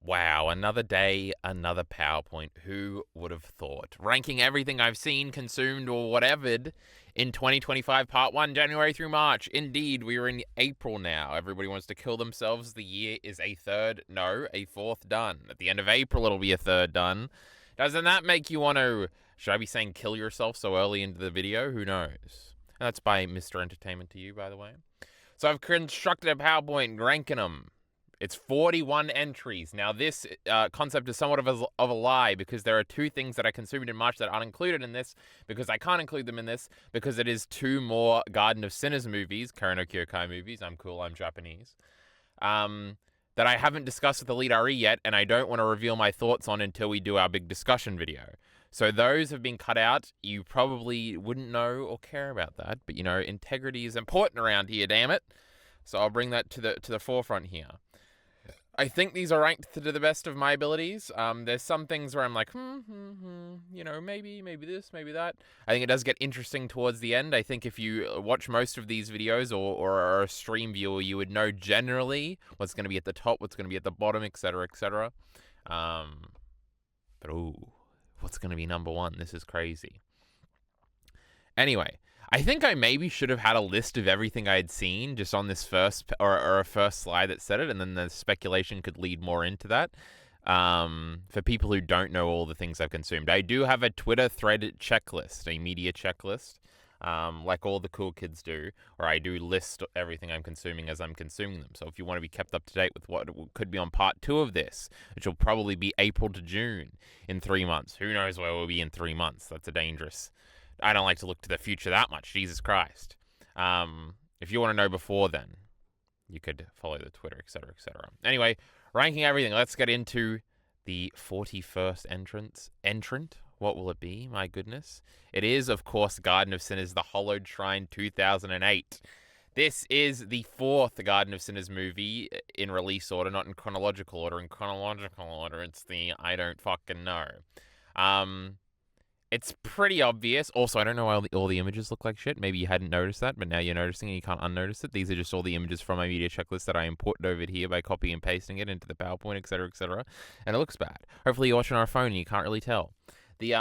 Wow, another day, another PowerPoint. Who would have thought? Ranking everything I've seen, consumed, or whatevered in 2025, Part 1, January through March. Indeed, we are in April now. Everybody wants to kill themselves. The year is a third, no, a fourth done. At the end of April, it'll be a third done. Doesn't that make you want to, should I be saying kill yourself so early into the video? Who knows? And that's by Mr. Entertainment to you, by the way. So I've constructed a PowerPoint ranking them. It's 41 entries. Now, this concept is somewhat of a lie because there are two things that I consumed in March that aren't included in this because I can't include them in this because it is two more Garden of Sinners movies, Karen Kyokai movies, I'm cool, I'm Japanese, that I haven't discussed with the lead RE yet and I don't want to reveal my thoughts on until we do our big discussion video. So those have been cut out. You probably wouldn't know or care about that, but, you know, integrity is important around here, damn it. So I'll bring that to the forefront here. I think these are ranked to the best of my abilities. There's some things where I'm like, you know, maybe this, maybe that. I think it does get interesting towards the end. I think if you watch most of these videos or are a stream viewer, you would know generally what's going to be at the top, what's going to be at the bottom, etc., etc. But ooh, what's going to be number one? This is crazy. Anyway, I think I maybe should have had a list of everything I had seen just on this first or a first slide that said it, and then the speculation could lead more into that. For people who don't know all the things I've consumed, I do have a Twitter thread checklist, a media checklist, like all the cool kids do, where I do list everything I'm consuming as I'm consuming them. So if you want to be kept up to date with what could be on part 2 of this, which will probably be April to June in 3 months. Who knows where we'll be in 3 months? That's a dangerous... I don't like to look to the future that much. Jesus Christ. If you want to know before then, you could follow the Twitter, etc., etc. Anyway, ranking everything. Let's get into the 41st entrant. What will it be? My goodness. It is, of course, Garden of Sinners, The Hollowed Shrine 2008. This is the 4th Garden of Sinners movie in release order, not in chronological order. In chronological order, it's the I don't fucking know. It's pretty obvious. Also, I don't know why all the images look like shit. Maybe you hadn't noticed that, but now you're noticing and you can't unnotice it. These are just all the images from my media checklist that I imported over here by copying and pasting it into the PowerPoint, etc., etc. And it looks bad. Hopefully you're watching on our phone and you can't really tell. The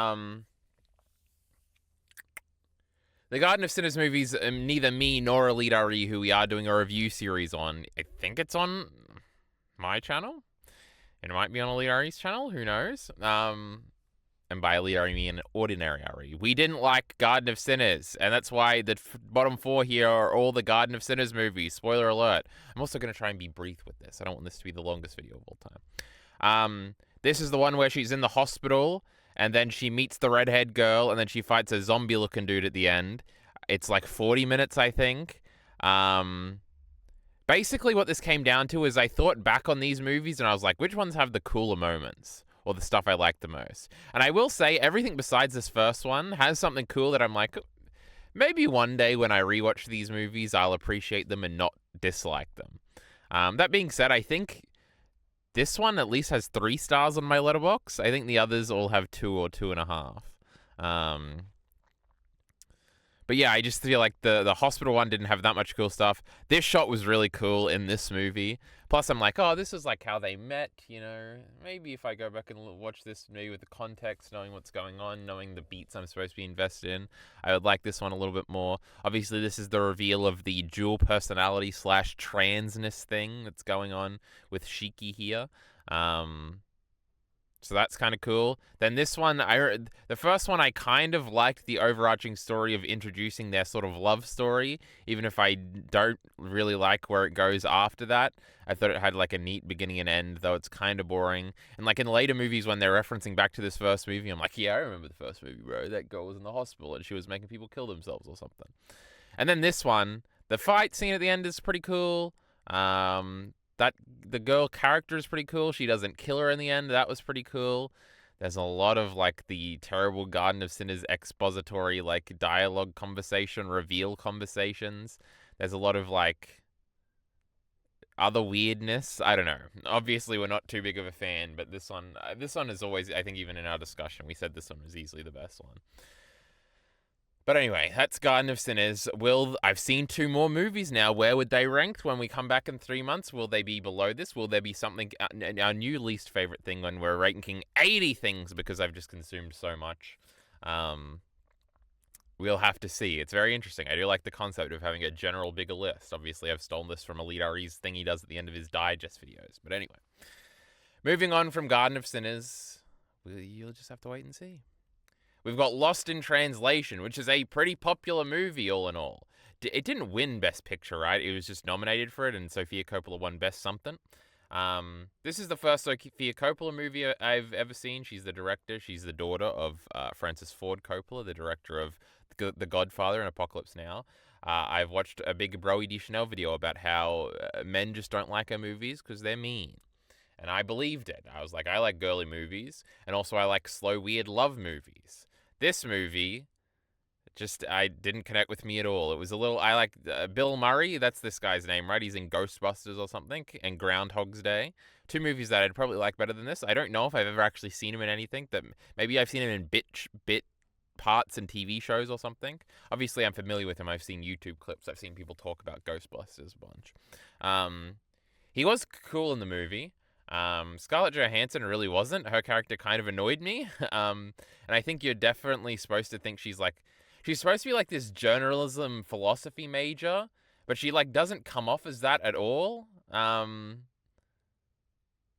Garden of Sinners movies, neither me nor Elite RE, who we are doing a review series on, I think it's on my channel. It might be on Elite RE's channel. Who knows? And by Elite RE, I mean Ordinary RE. We didn't like Garden of Sinners, and that's why the bottom 4 here are all the Garden of Sinners movies. Spoiler alert. I'm also going to try and be brief with this. I don't want this to be the longest video of all time. This is the one where she's in the hospital, and then she meets the redhead girl, and then she fights a zombie-looking dude at the end. It's like 40 minutes, I think. Basically, what this came down to is I thought back on these movies, and I was like, which ones have the cooler moments? Or the stuff I like the most. And I will say, everything besides this first one has something cool that I'm like, maybe one day when I rewatch these movies, I'll appreciate them and not dislike them. That being said, I think this one at least has 3 stars on my letterbox. I think the others all have 2 or 2.5. But yeah, I just feel like the hospital one didn't have that much cool stuff. This shot was really cool in this movie. Plus, I'm like, oh, this is like how they met, you know. Maybe if I go back and watch this, maybe with the context, knowing what's going on, knowing the beats I'm supposed to be invested in, I would like this one a little bit more. Obviously, this is the reveal of the dual personality / transness thing that's going on with Shiki here. So that's kind of cool. Then this one, the first one, I kind of liked the overarching story of introducing their sort of love story, even if I don't really like where it goes after that. I thought it had like a neat beginning and end, though it's kind of boring. And like in later movies, when they're referencing back to this first movie, I'm like, yeah, I remember the first movie, bro. That girl was in the hospital and she was making people kill themselves or something. And then this one, the fight scene at the end is pretty cool. That the girl character is pretty cool. She doesn't kill her in the end. That was pretty cool. There's a lot of like the terrible Garden of Sinners expository like dialogue conversation, reveal conversations. There's a lot of like other weirdness. I don't know. Obviously, we're not too big of a fan, but this one is always, I think even in our discussion, we said this one was easily the best one. But anyway, that's Garden of Sinners. I've seen 2 more movies now. Where would they rank when we come back in 3 months? Will they be below this? Will there be something, our new least favorite thing when we're ranking 80 things because I've just consumed so much? We'll have to see. It's very interesting. I do like the concept of having a general bigger list. Obviously, I've stolen this from Elite Ari's thing he does at the end of his digest videos. But anyway, moving on from Garden of Sinners, you'll just have to wait and see. We've got Lost in Translation, which is a pretty popular movie all in all. It didn't win Best Picture, right? It was just nominated for it, and Sofia Coppola won Best Something. This is the first Sofia Coppola movie I've ever seen. She's the director. She's the daughter of Francis Ford Coppola, the director of The Godfather and Apocalypse Now. I've watched a big Broy DeChanel video about how men just don't like her movies because they're mean. And I believed it. I was like, I like girly movies, and also I like slow, weird love movies. This movie, I didn't connect with me at all. It was a little, I like Bill Murray, that's this guy's name, right? He's in Ghostbusters or something, and Groundhog's Day. 2 movies that I'd probably like better than this. I don't know if I've ever actually seen him in anything. That maybe I've seen him in bit parts in TV shows or something. Obviously, I'm familiar with him. I've seen YouTube clips. I've seen people talk about Ghostbusters a bunch. He was cool in the movie. Scarlett Johansson really wasn't. Her character kind of annoyed me. And I think you're definitely supposed to think she's supposed to be like this journalism philosophy major, but she like doesn't come off as that at all.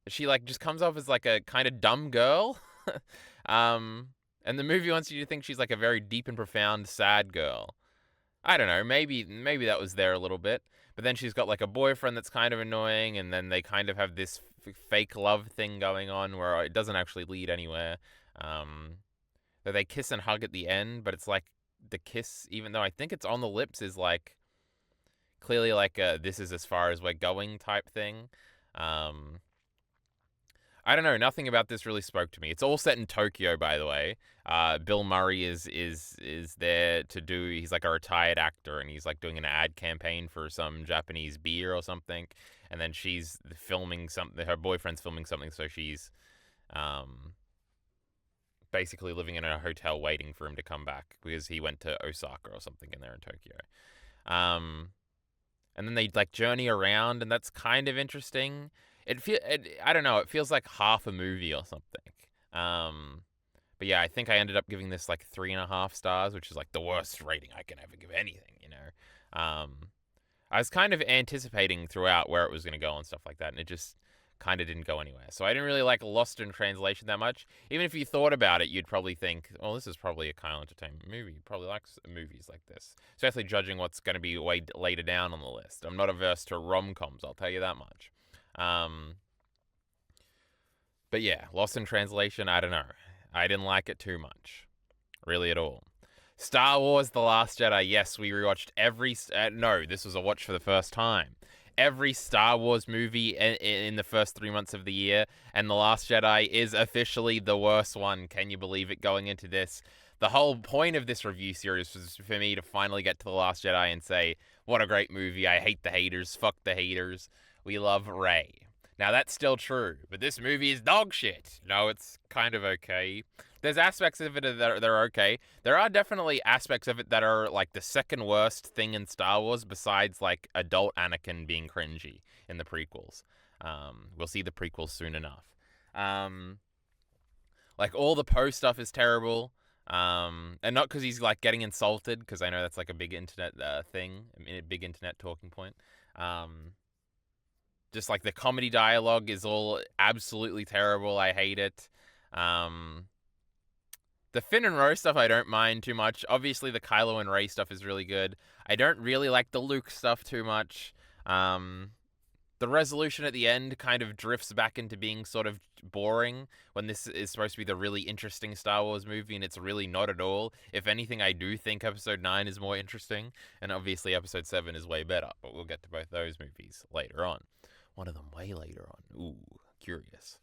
She like just comes off as like a kind of dumb girl. And the movie wants you to think she's like a very deep and profound sad girl. I don't know, maybe that was there a little bit. But then she's got like a boyfriend that's kind of annoying, and then they kind of have this fake love thing going on where it doesn't actually lead anywhere. They kiss and hug at the end, but it's like the kiss, even though I think it's on the lips, is like clearly like a this is as far as we're going type thing. I don't know. Nothing about this really spoke to me. It's all set in Tokyo, by the way. Bill Murray is there to do. He's like a retired actor, and he's like doing an ad campaign for some Japanese beer or something. And then she's filming something. Her boyfriend's filming something, so she's basically living in a hotel waiting for him to come back because he went to Osaka or something, and they're in Tokyo. And then they like journey around, and that's kind of interesting. I don't know. It feels like half a movie or something. But yeah, I think I ended up giving this like 3.5 stars, which is like the worst rating I can ever give anything, you know. I was kind of anticipating throughout where it was going to go and stuff like that, and it just kind of didn't go anywhere. So I didn't really like Lost in Translation that much. Even if you thought about it, you'd probably think, oh, this is probably a Kyle Entertainment movie. You probably likes movies like this, especially judging what's going to be way later down on the list. I'm not averse to rom-coms, I'll tell you that much. But yeah, Lost in Translation, I don't know. I didn't like it too much. Really at all. Star Wars The Last Jedi. Yes, we rewatched no, this was a watch for the first time. Every Star Wars movie in the first 3 months of the year, and The Last Jedi is officially the worst one. Can you believe it going into this? The whole point of this review series was for me to finally get to The Last Jedi and say, what a great movie. I hate the haters. Fuck the haters. We love Rey. Now, that's still true, but this movie is dog shit. No, it's kind of okay. There's aspects of it that are okay. There are definitely aspects of it that are, like, the second worst thing in Star Wars besides, like, adult Anakin being cringy in the prequels. We'll see the prequels soon enough. Like, all the Poe stuff is terrible. And not because he's, like, getting insulted, because I know that's, like, a big internet thing, a big internet talking point. Just like the comedy dialogue is all absolutely terrible. I hate it. The Finn and Rose stuff I don't mind too much. Obviously the Kylo and Rey stuff is really good. I don't really like the Luke stuff too much. The resolution at the end kind of drifts back into being sort of boring when this is supposed to be the really interesting Star Wars movie, and it's really not at all. If anything, I do think Episode 9 is more interesting, and obviously Episode 7 is way better, but we'll get to both those movies later on. One of them way later on. Ooh, curious.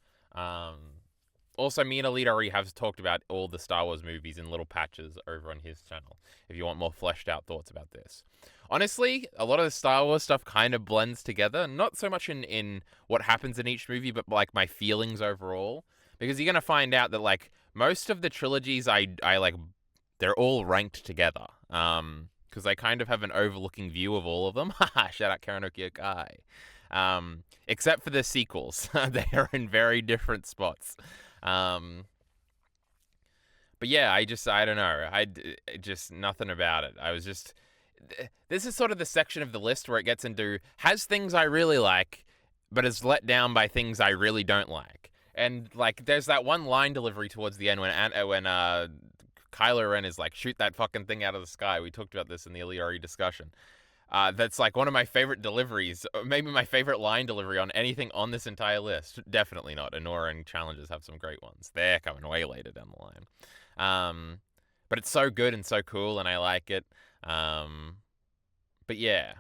Also, me and Elite Ari have talked about all the Star Wars movies in little patches over on his channel, if you want more fleshed out thoughts about this. Honestly, a lot of the Star Wars stuff kind of blends together, not so much in what happens in each movie, but like my feelings overall. Because you're going to find out that like most of the trilogies I like they're all ranked together. Because I kind of have an overlooking view of all of them. Haha, shout out Karanoki Okai. Except for the sequels. They are in very different spots. But yeah, I don't know. Just nothing about it. This is sort of the section of the list where it gets into has things I really like, but is let down by things I really don't like. And like, there's that one line delivery towards the end when Kylo Ren is like, shoot that fucking thing out of the sky. We talked about this in the Iliari discussion. That's like one of my favorite deliveries, maybe my favorite line delivery on anything on this entire list. Definitely not. Anora and Challenges have some great ones. They're coming way later down the line. But it's so good and so cool, and I like it. But yeah,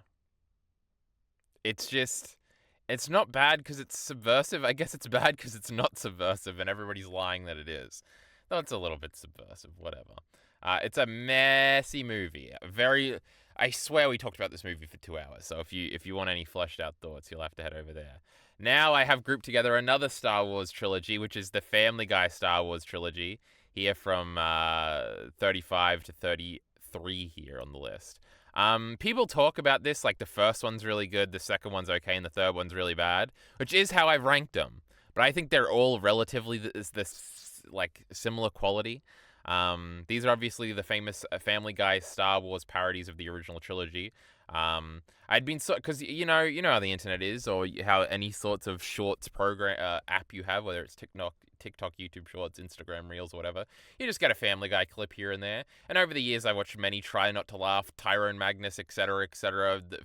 it's not bad because it's subversive. I guess it's bad because it's not subversive, and everybody's lying that it is. Though it's a little bit subversive, whatever. It's a messy movie. I swear we talked about this movie for 2 hours. So if you want any fleshed out thoughts, you'll have to head over there. Now I have grouped together another Star Wars trilogy, which is the Family Guy Star Wars trilogy. Here from 35 to 33 here on the list. People talk about this like the first one's really good, the second one's okay, and the third one's really bad, which is how I've ranked them. But I think they're all relatively this like similar quality. These are obviously the famous Family Guy Star Wars parodies of the original trilogy. I'd been because you know how the internet is, or how any sorts of shorts program app you have, whether it's TikTok, YouTube Shorts, Instagram Reels, or whatever. You just get a Family Guy clip here and there. And over the years, I watched many Try Not to Laugh, Tyrone Magnus, etc.,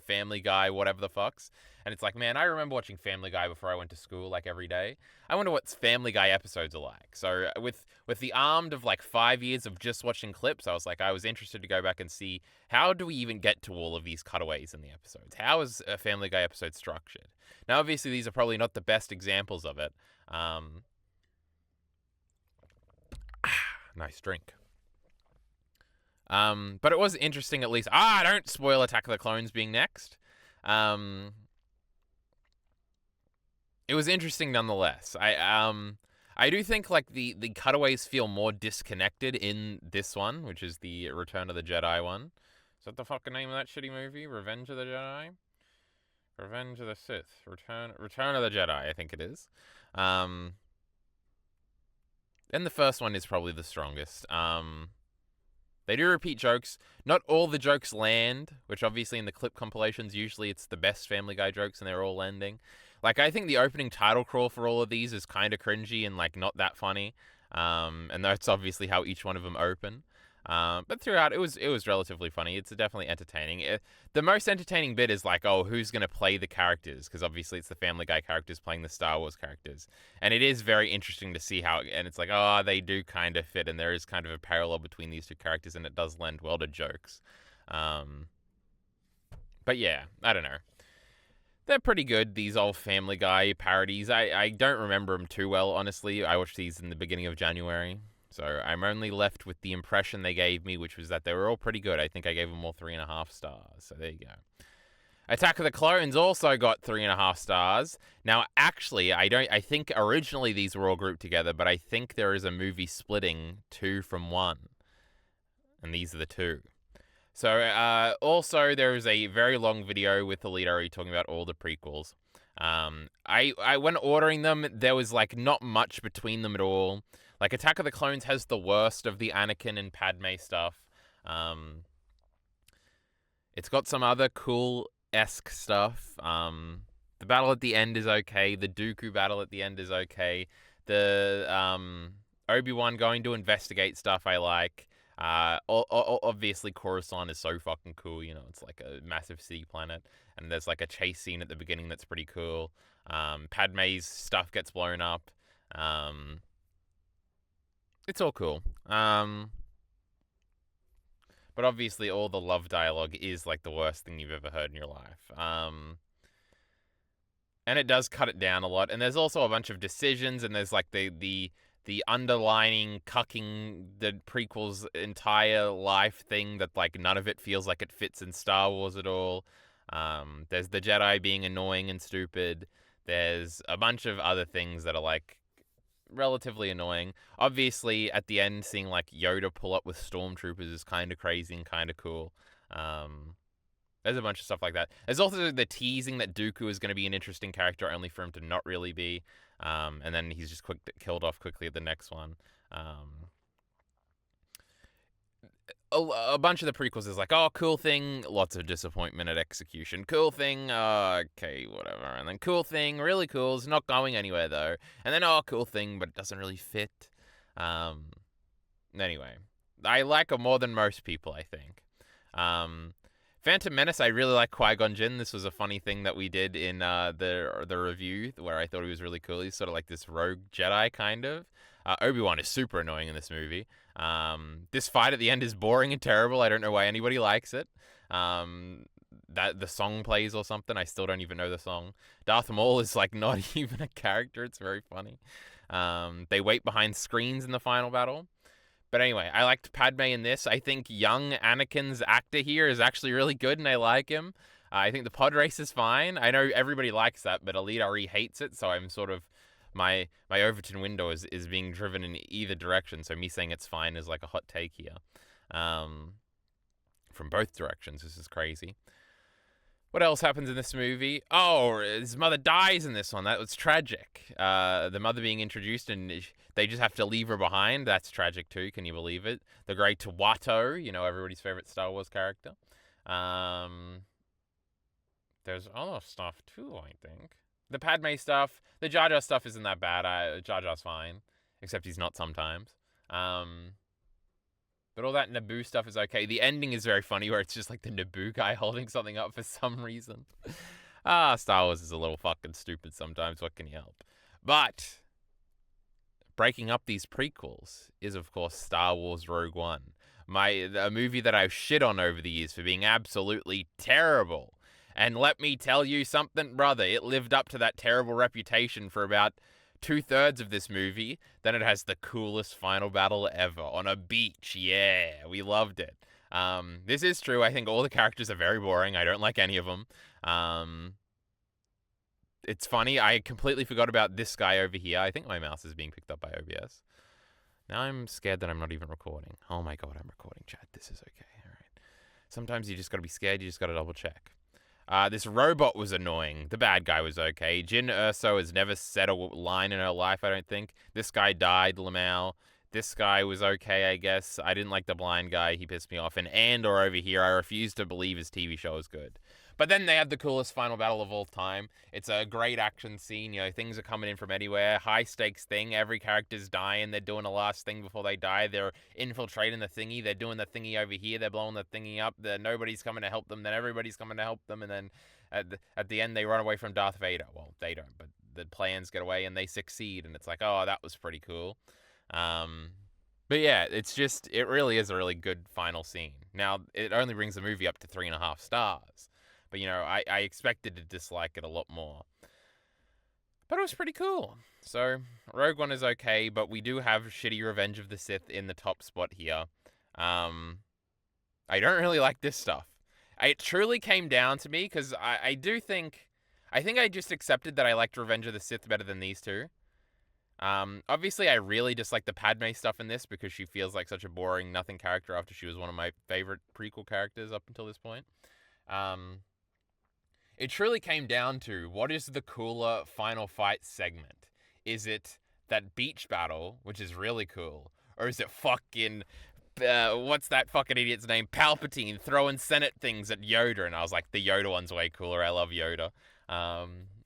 Family Guy, whatever the fucks. And it's like, man, I remember watching Family Guy before I went to school, like every day. I wonder what Family Guy episodes are like. So with the armed of like 5 years of just watching clips, I was interested to go back and see how do we even get to all of these cutaways in the episodes? How is a Family Guy episode structured? Now, obviously, these are probably not the best examples of it. Nice drink. But it was interesting at least. Don't spoil Attack of the Clones being next. It was interesting nonetheless. I do think like the cutaways feel more disconnected in this one, which is the Return of the Jedi one. Is that the fucking name of that shitty movie? Revenge of the Jedi? Revenge of the Sith. Return of the Jedi, I think it is. And the first one is probably the strongest. They do repeat jokes. Not all the jokes land, which obviously in the clip compilations, usually it's the best Family Guy jokes and they're all landing. Like, I think the opening title crawl for all of these is kind of cringy and, like, not that funny. And that's obviously how each one of them open. But throughout, it was relatively funny. It's definitely entertaining. The most entertaining bit is like, who's going to play the characters? Because obviously it's the Family Guy characters playing the Star Wars characters. And it is very interesting to see how, and it's like, they do kind of fit, and there is kind of a parallel between these two characters, and it does lend well to jokes. But yeah, I don't know. They're pretty good, these old Family Guy parodies. I don't remember them too well, honestly. I watched these in the beginning of January. So I'm only left with the impression they gave me, which was that they were all pretty good. I think I gave them all 3.5 stars. So there you go. Attack of the Clones also got 3.5 stars. Now, actually, I think originally these were all grouped together, but I think there is a movie splitting 2 from 1. And these are the 2. So, also, there is a very long video with the leader talking about all the prequels. When ordering them, there was, like, not much between them at all. Like, Attack of the Clones has the worst of the Anakin and Padme stuff. It's got some other cool-esque stuff. The battle at the end is okay. The Dooku battle at the end is okay. The Obi-Wan going to investigate stuff I like. Obviously, Coruscant is so fucking cool. You know, it's like a massive sea planet. And there's like a chase scene at the beginning that's pretty cool. Padme's stuff gets blown up. It's all cool. But obviously all the love dialogue is like the worst thing you've ever heard in your life. And it does cut it down a lot. And there's also a bunch of decisions, and there's like the underlining cucking the prequel's entire life thing that like none of it feels like it fits in Star Wars at all. There's the Jedi being annoying and stupid. There's a bunch of other things that are like relatively annoying. Obviously, at the end, seeing like Yoda pull up with stormtroopers is kind of crazy and kind of cool. There's a bunch of stuff like that. There's also the teasing that Dooku is going to be an interesting character, only for him to not really be. And then he's just killed off quickly at the next one. A bunch of the prequels is like, oh, cool thing, lots of disappointment at execution. Cool thing, okay, whatever. And then cool thing, really cool, it's not going anywhere though. And then, oh, cool thing, but it doesn't really fit. Anyway, I like it more than most people, I think. Phantom Menace, I really like Qui-Gon Jinn. This was a funny thing that we did in the review where I thought he was really cool. He's sort of like this rogue Jedi, kind of. Obi-Wan is super annoying in this movie. This fight at the end is boring and terrible. I don't know why anybody likes it. That the song plays or something. I still don't even know the song. Darth Maul is like not even a character. It's very funny. They wait behind screens in the final battle. But anyway, I liked Padme in this. I think young Anakin's actor here is actually really good, and I like him. I think the pod race is fine. I know everybody likes that, but Elite RE hates it, so I'm sort of... My Overton window is being driven in either direction, so me saying it's fine is like a hot take here. From both directions, this is crazy. What else happens in this movie? Oh, his mother dies in this one. That was tragic. The mother being introduced and they just have to leave her behind. That's tragic too. Can you believe it? The great Watto, everybody's favorite Star Wars character. There's other stuff too, I think. The Padme stuff, the Jar Jar stuff isn't that bad. Jar Jar's fine, except he's not sometimes. But all that Naboo stuff is okay. The ending is very funny, where it's just like the Naboo guy holding something up for some reason. Star Wars is a little fucking stupid sometimes. What can you help? But breaking up these prequels is, of course, Star Wars Rogue One. A movie that I've shit on over the years for being absolutely terrible. And let me tell you something, brother. It lived up to that terrible reputation for about 2/3 of this movie. Then it has the coolest final battle ever on a beach. Yeah, we loved it. This is true. I think all the characters are very boring. I don't like any of them. It's funny. I completely forgot about this guy over here. I think my mouse is being picked up by OBS. Now I'm scared that I'm not even recording. Oh my god, I'm recording, chat. This is okay. All right. Sometimes you just gotta be scared. You just gotta double check. This robot was annoying. The bad guy was okay. Jyn Erso has never said a line in her life, I don't think. This guy died, Lamau. This guy was okay, I guess. I didn't like the blind guy. He pissed me off. And Andor over here, I refuse to believe his TV show is good. But then they had the coolest final battle of all time. It's a great action scene. Things are coming in from anywhere. High stakes thing. Every character's dying. They're doing the last thing before they die. They're infiltrating the thingy. They're doing the thingy over here. They're blowing the thingy up. Nobody's coming to help them. Then everybody's coming to help them. And then at the end, they run away from Darth Vader. Well, they don't, but the plans get away and they succeed. And it's like, oh, that was pretty cool. But yeah, it really is a really good final scene. Now, it only brings the movie up to 3.5 stars. But, I expected to dislike it a lot more. But it was pretty cool. So, Rogue One is okay, but we do have shitty Revenge of the Sith in the top spot here. I don't really like this stuff. It truly came down to me, because I think I just accepted that I liked Revenge of the Sith better than these two. Obviously, I really dislike the Padme stuff in this, because she feels like such a boring nothing character after she was one of my favorite prequel characters up until this point. It truly came down to, what is the cooler final fight segment? Is it that beach battle, which is really cool? Or is it fucking, what's that fucking idiot's name? Palpatine throwing Senate things at Yoda. And I was like, the Yoda one's way cooler. I love Yoda.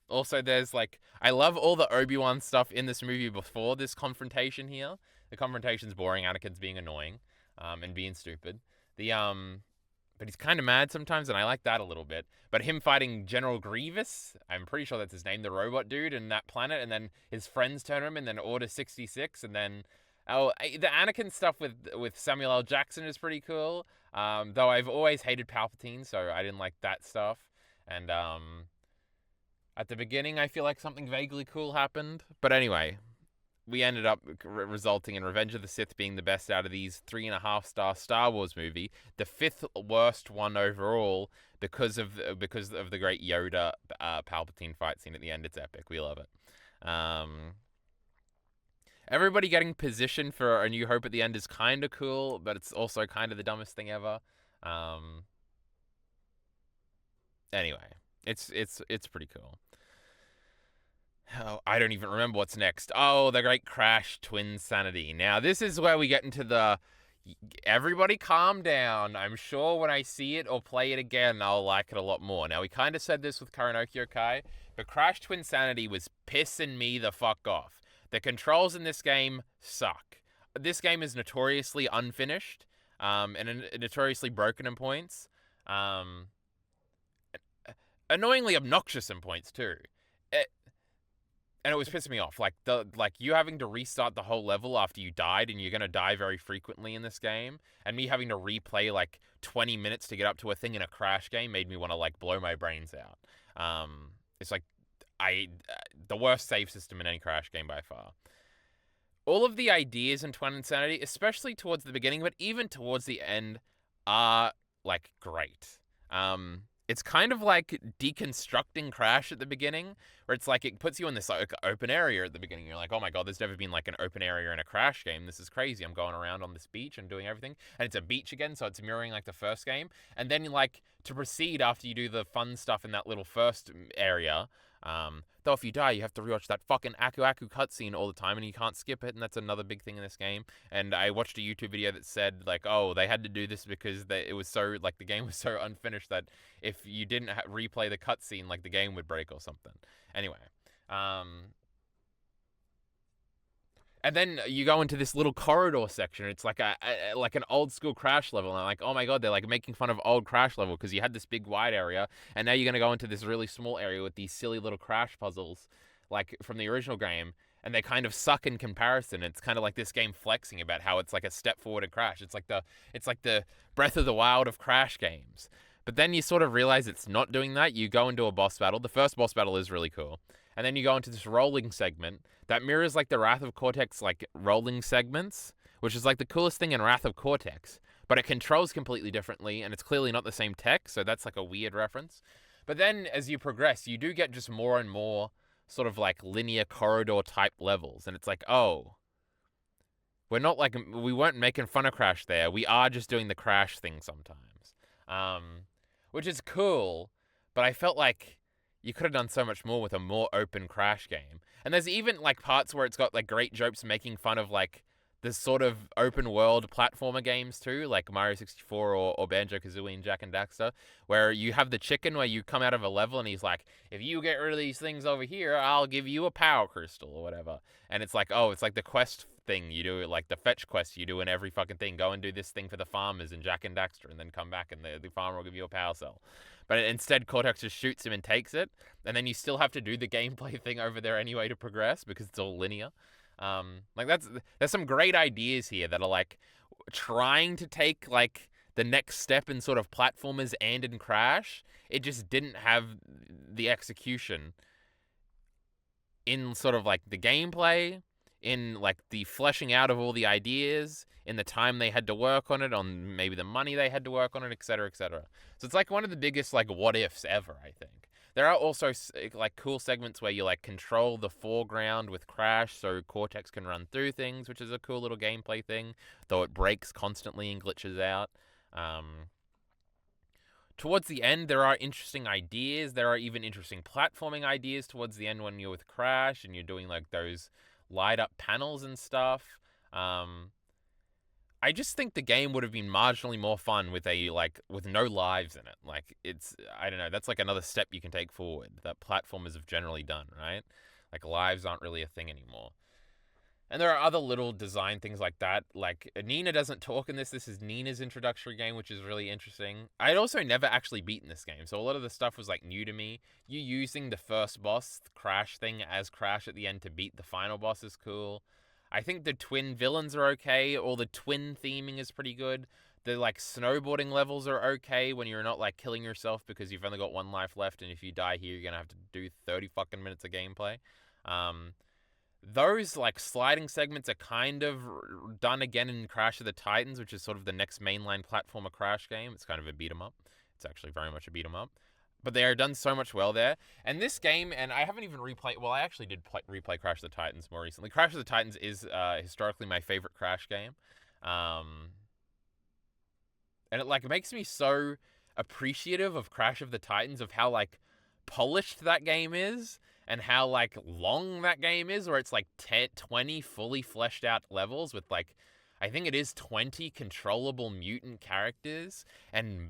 Also, there's I love all the Obi-Wan stuff in this movie before this confrontation here. The confrontation's boring. Anakin's being annoying, and being stupid. But he's kind of mad sometimes, and I like that a little bit. But him fighting General Grievous, I'm pretty sure that's his name, the robot dude in that planet, and then his friends turn him, and then Order 66, and then... Oh, the Anakin stuff with Samuel L. Jackson is pretty cool. Though I've always hated Palpatine, so I didn't like that stuff. And, at the beginning, I feel like something vaguely cool happened. But anyway... We ended up resulting in Revenge of the Sith being the best out of these 3.5-star Star Wars movie, the 5th worst one overall because of the great Yoda Palpatine fight scene at the end. It's epic. We love it. Everybody getting positioned for A New Hope at the end is kind of cool, but it's also kind of the dumbest thing ever. Anyway, it's pretty cool. Oh, I don't even remember what's next. Oh, the Great Crash Twinsanity. Now, this is where we get into the... Everybody calm down. I'm sure when I see it or play it again, I'll like it a lot more. Now, we kind of said this with Karaoke Kai, but Crash Twinsanity was pissing me the fuck off. The controls in this game suck. This game is notoriously unfinished, and notoriously broken in points. Annoyingly obnoxious in points, too. And it was pissing me off. Like you having to restart the whole level after you died, and you're gonna die very frequently in this game, and me having to replay like 20 minutes to get up to a thing in a Crash game made me want to like blow my brains out. It's like the worst save system in any Crash game by far. All of the ideas in Twinsanity, especially towards the beginning, but even towards the end, are like great. It's kind of like deconstructing Crash at the beginning, where it's like it puts you in this like open area at the beginning. You're like, oh my god, there's never been like an open area in a Crash game. This is crazy. I'm going around on this beach and doing everything, and it's a beach again, so it's mirroring like the first game. And then like to proceed after you do the fun stuff in that little first area. Though if you die, you have to rewatch that fucking Aku Aku cutscene all the time, and you can't skip it, and that's another big thing in this game. And I watched a YouTube video that said, like, oh, they had to do this because it was so, like, the game was so unfinished that if you didn't replay the cutscene, like, the game would break or something. Anyway, and then you go into this little corridor section. It's like like an old school Crash level. And I'm like, oh my god, they're like making fun of old Crash level because you had this big wide area, and now you're gonna go into this really small area with these silly little Crash puzzles, like from the original game, and they kind of suck in comparison. It's kind of like this game flexing about how it's like a step forward in Crash. It's like the Breath of the Wild of Crash games. But then you sort of realize it's not doing that. You go into a boss battle. The first boss battle is really cool. And then you go into this rolling segment that mirrors like the Wrath of Cortex like rolling segments, which is like the coolest thing in Wrath of Cortex. But it controls completely differently, and it's clearly not the same tech, so that's like a weird reference. But then as you progress, you do get just more and more sort of like linear corridor type levels. And it's like, oh, we weren't making fun of Crash there. We are just doing the Crash thing sometimes. Which is cool, but I felt like you could have done so much more with a more open Crash game. And there's even like parts where it's got like great jokes making fun of like this sort of open world platformer games too, like Mario 64 or Banjo-Kazooie and Jak and Daxter, where you have the chicken where you come out of a level and he's like, if you get rid of these things over here, I'll give you a power crystal or whatever. And it's like, oh, it's like the quest thing you do, like the fetch quest you do in every fucking thing. Go and do this thing for the farmers in Jak and Daxter, and then come back and the farmer will give you a power cell. But instead, Cortex just shoots him and takes it, and then you still have to do the gameplay thing over there anyway to progress because it's all linear. Like there's some great ideas here that are like trying to take like the next step in sort of platformers and in Crash. It just didn't have the execution in sort of like the gameplay, in like the fleshing out of all the ideas, in the time they had to work on it, on maybe the money they had to work on it, etc., etc. So it's like one of the biggest like what ifs ever, I think. There are also like cool segments where you like control the foreground with Crash so Cortex can run through things, which is a cool little gameplay thing, though it breaks constantly and glitches out. Towards the end, there are interesting ideas. There are even interesting platforming ideas towards the end when you're with Crash and you're doing like those light up panels and stuff. I just think the game would have been marginally more fun with with no lives in it. Like I don't know, that's like another step you can take forward that platformers have generally done, right? Like lives aren't really a thing anymore. And there are other little design things like that. Like Nina doesn't talk in this. This is Nina's introductory game, which is really interesting. I'd also never actually beaten this game, so a lot of the stuff was like new to me. You using the first boss, the Crash thing, as Crash at the end to beat the final boss is cool. I think the twin villains are okay, or the twin theming is pretty good. The like snowboarding levels are okay when you're not like killing yourself because you've only got one life left, and if you die here, you're gonna have to do 30 fucking minutes of gameplay. Those like sliding segments are kind of done again in Crash of the Titans, which is sort of the next mainline platformer Crash game. It's kind of a beat 'em up. It's actually very much a beat 'em up. but they are done so much well there. And this game, and I haven't even replayed. Well, I actually did replay Crash of the Titans more recently. Crash of the Titans is historically my favorite Crash game, and it like makes me so appreciative of Crash of the Titans, of how like polished that game is, and how like long that game is, where it's like 20 fully fleshed out levels with like, I think it is 20 controllable mutant characters and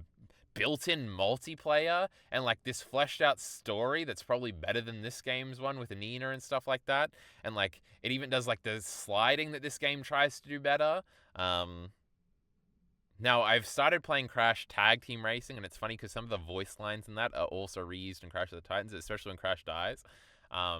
built-in multiplayer, and like this fleshed out story that's probably better than this game's one with Nina and stuff like that. And like it even does like the sliding that this game tries to do better. Now, I've started playing Crash Tag Team Racing, and it's funny because some of the voice lines in that are also reused in Crash of the Titans, especially when Crash dies. So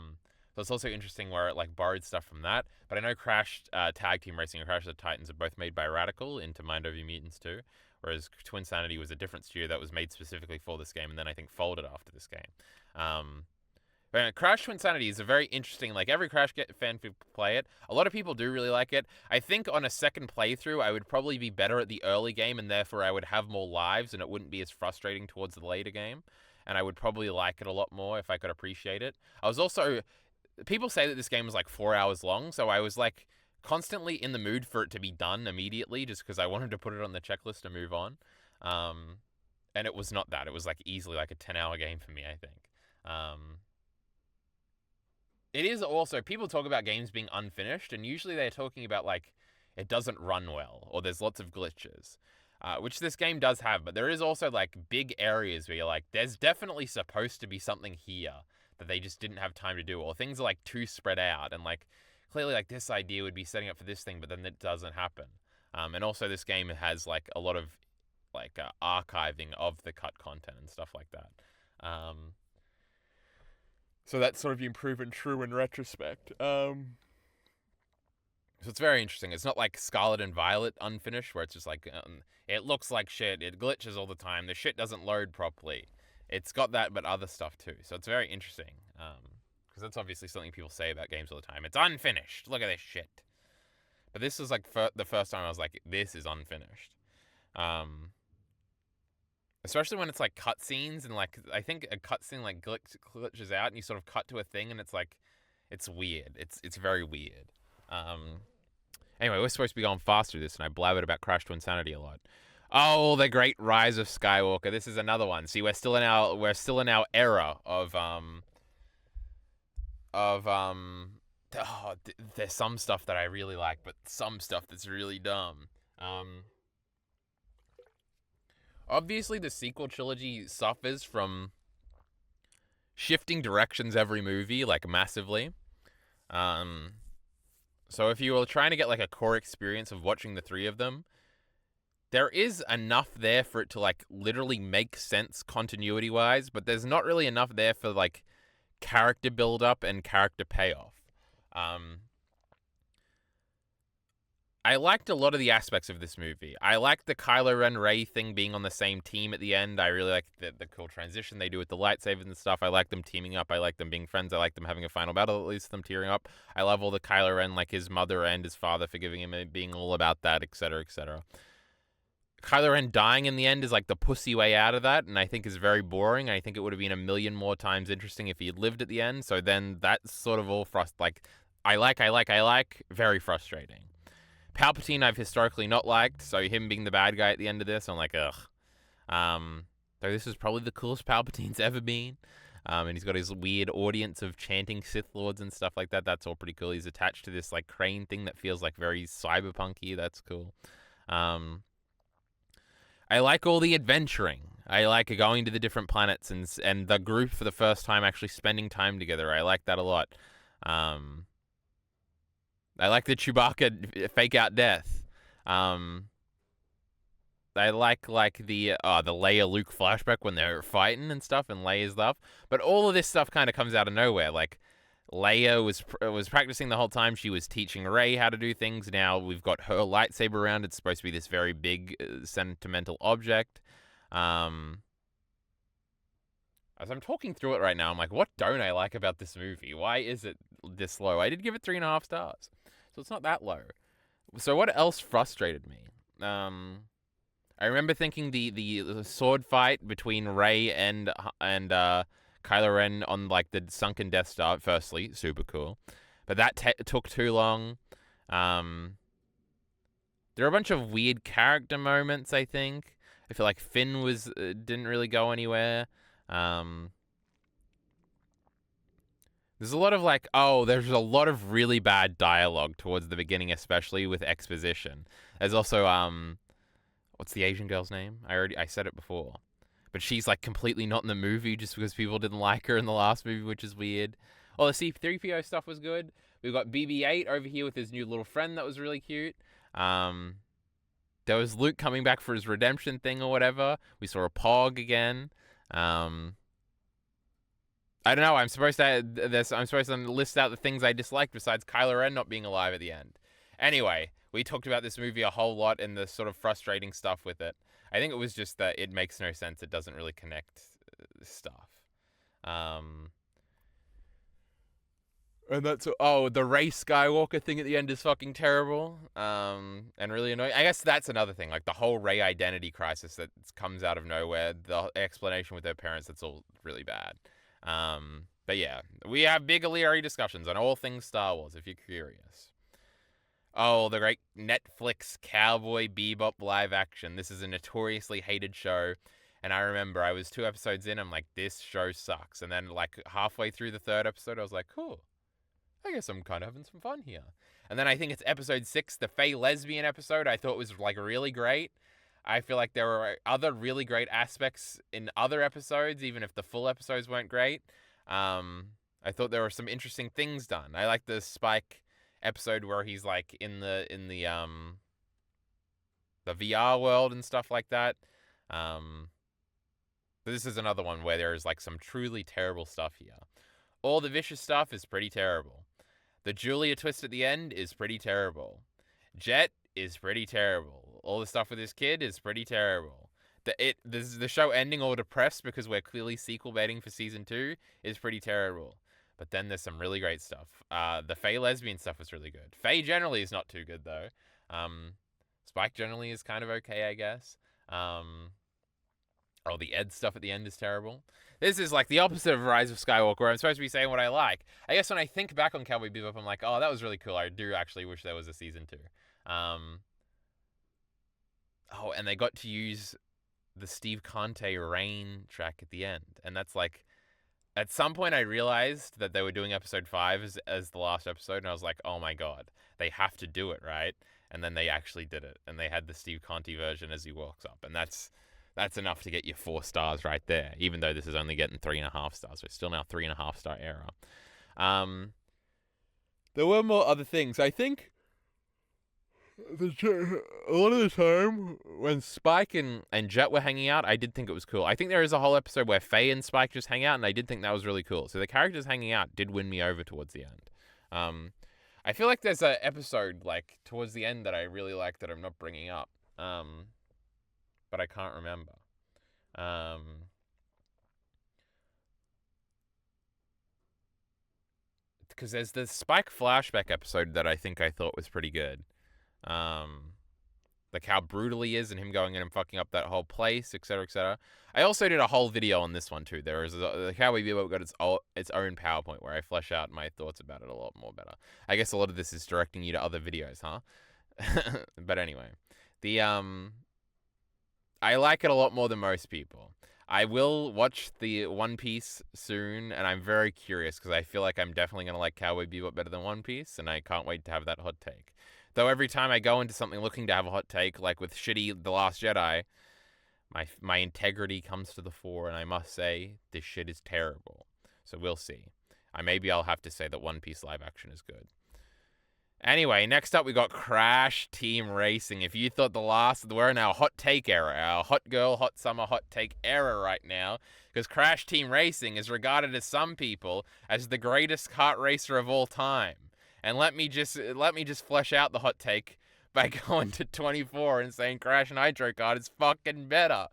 it's also interesting where it like borrowed stuff from that. But I know Crash Tag Team Racing and Crash of the Titans are both made by Radical into Mind Over Mutants 2, whereas Twinsanity was a different studio that was made specifically for this game, and then I think folded after this game. But Crash Twinsanity is a very interesting, like every Crash fan could play it. A lot of people do really like it. I think on a second playthrough, I would probably be better at the early game, and therefore I would have more lives, and it wouldn't be as frustrating towards the later game. And I would probably like it a lot more if I could appreciate it. I was also, people say that this game was like 4 hours long, so I was like constantly in the mood for it to be done immediately, just because I wanted to put it on the checklist and move on. And it was not that. It was like easily like a 10-hour game for me, I think. It is also, people talk about games being unfinished, and usually they're talking about like it doesn't run well or there's lots of glitches, which this game does have. But there is also like big areas where you're like, there's definitely supposed to be something here that they just didn't have time to do, or things are like too spread out, and like clearly like this idea would be setting up for this thing, but then it doesn't happen. And also this game has like a lot of like archiving of the cut content and stuff like that. So that's sort of been proven true in retrospect. So it's very interesting. It's not like Scarlet and Violet unfinished, where it's just like, it looks like shit, it glitches all the time, the shit doesn't load properly. It's got that, but other stuff too. So it's very interesting. Because that's obviously something people say about games all the time. It's unfinished. Look at this shit. But this was like the first time I was like, this is unfinished. Especially when it's like cutscenes, and like I think a cutscene like glitches out and you sort of cut to a thing, and it's like, it's weird. It's very weird. Anyway, we're supposed to be going fast through this, and I blabbered about Crash Twinsanity a lot. Oh, the Great Rise of Skywalker. This is another one. See, we're still in our era of there's some stuff that I really like, but some stuff that's really dumb. Obviously, the sequel trilogy suffers from shifting directions every movie, like massively. So if you were trying to get like a core experience of watching the three of them, there is enough there for it to like literally make sense continuity-wise, but there's not really enough there for like character build-up and character payoff. I liked a lot of the aspects of this movie. I liked the Kylo Ren Rey thing being on the same team at the end. I really liked the cool transition they do with the lightsabers and stuff. I like them teaming up. I like them being friends. I like them having a final battle, at least them tearing up. I love all the Kylo Ren, like his mother and his father forgiving him and being all about that, etc., etc. Kylo Ren dying in the end is like the pussy way out of that, and I think is very boring. I think it would have been a million more times interesting if he had lived at the end. So then that's sort of all I like, very frustrating. Palpatine I've historically not liked, so him being the bad guy at the end of this, I'm like, ugh. Though this is probably the coolest Palpatine's ever been. And he's got his weird audience of chanting Sith Lords and stuff like that. That's all pretty cool. He's attached to this like crane thing that feels like very cyberpunky. That's cool. I like all the adventuring. I like going to the different planets and the group for the first time actually spending time together. I like that a lot. I like the Chewbacca fake out death. I like the Leia Luke flashback when they're fighting and stuff, and Leia's stuff. But all of this stuff kind of comes out of nowhere. Like Leia was practicing the whole time. She was teaching Rey how to do things. Now we've got her lightsaber around. It's supposed to be this very big sentimental object. As I'm talking through it right now, I'm like, what don't I like about this movie? Why is it this low? I did give it 3.5 stars, so it's not that low. So what else frustrated me? I I remember thinking the sword fight between Rey and Kylo Ren on like the sunken Death Star. Firstly, super cool, but that took too long. There are a bunch of weird character moments. I think I feel like Finn was didn't really go anywhere. There's a lot of there's a lot of really bad dialogue towards the beginning, especially with exposition. There's also what's the Asian girl's name? I said it before, but she's like completely not in the movie just because people didn't like her in the last movie, which is weird. Oh, the C-3PO stuff was good. We've got BB-8 over here with his new little friend that was really cute. There was Luke coming back for his redemption thing or whatever. We saw a Pog again. I don't know. I'm supposed to list out the things I disliked besides Kylo Ren not being alive at the end. Anyway, we talked about this movie a whole lot and the sort of frustrating stuff with it. I think it was just that it makes no sense. It doesn't really connect stuff. And that's the Rey Skywalker thing at the end is fucking terrible. And really annoying. I guess that's another thing. Like the whole Rey identity crisis that comes out of nowhere. The explanation with her parents. That's all really bad. But yeah, we have big O'Leary discussions on all things Star Wars, if you're curious. Oh, the great Netflix Cowboy Bebop live action. This is a notoriously hated show. And I remember I was 2 episodes in, I'm like, this show sucks. And then like halfway through the 3rd episode, I was like, cool. I guess I'm kind of having some fun here. And then I think it's episode 6, the Faye lesbian episode, I thought was like really great. I feel like there were other really great aspects in other episodes, even if the full episodes weren't great. I thought there were some interesting things done. I like the Spike episode where he's like in the VR world and stuff like that. But this is another one where there is like some truly terrible stuff here. All the vicious stuff is pretty terrible. The Julia twist at the end is pretty terrible. Jet is pretty terrible. All the stuff with his kid is pretty terrible. The show ending all depressed because we're clearly sequel baiting for season 2 is pretty terrible. But then there's some really great stuff. The Faye lesbian stuff was really good. Faye generally is not too good though. Spike generally is kind of okay, I guess. The Ed stuff at the end is terrible. This is like the opposite of Rise of Skywalker, where I'm supposed to be saying what I like. I guess when I think back on Cowboy Bebop, I'm like, oh, that was really cool. I do actually wish there was a season 2. And they got to use the Steve Conte Rain track at the end. And that's like, at some point I realized that they were doing episode 5 as the last episode. And I was like, oh my God, they have to do it, right? And then they actually did it. And they had the Steve Conte version as he walks up. And that's enough to get you 4 stars right there, even though this is only getting 3.5 stars. We're still now 3.5 star era. There were more other things. I think a lot of the time when Spike and Jet were hanging out, I did think it was cool. I think there is a whole episode where Faye and Spike just hang out, and I did think that was really cool. So the characters hanging out did win me over towards the end. I feel like there's an episode like towards the end that I really like that I'm not bringing up. But I can't remember. Because there's the Spike flashback episode that I thought was pretty good. Like how brutal he is and him going in and fucking up that whole place, etc., etc. I also did a whole video on this one too. There is the Cowboy Bebop got its own PowerPoint where I flesh out my thoughts about it a lot more better. I guess a lot of this is directing you to other videos, huh? But anyway, I like it a lot more than most people. I will watch the One Piece soon, and I'm very curious because I feel like I'm definitely going to like Cowboy Bebop better than One Piece, and I can't wait to have that hot take. Though every time I go into something looking to have a hot take, like with shitty The Last Jedi, my integrity comes to the fore, and I must say, this shit is terrible. So we'll see. Maybe I'll have to say that One Piece live action is good. Anyway, next up we got Crash Team Racing. If you thought we're in our hot take era, our hot girl, hot summer, hot take era right now, because Crash Team Racing is regarded as some people as the greatest kart racer of all time. And let me just flesh out the hot take by going to 24 and saying Crash Nitro Kart is fucking better.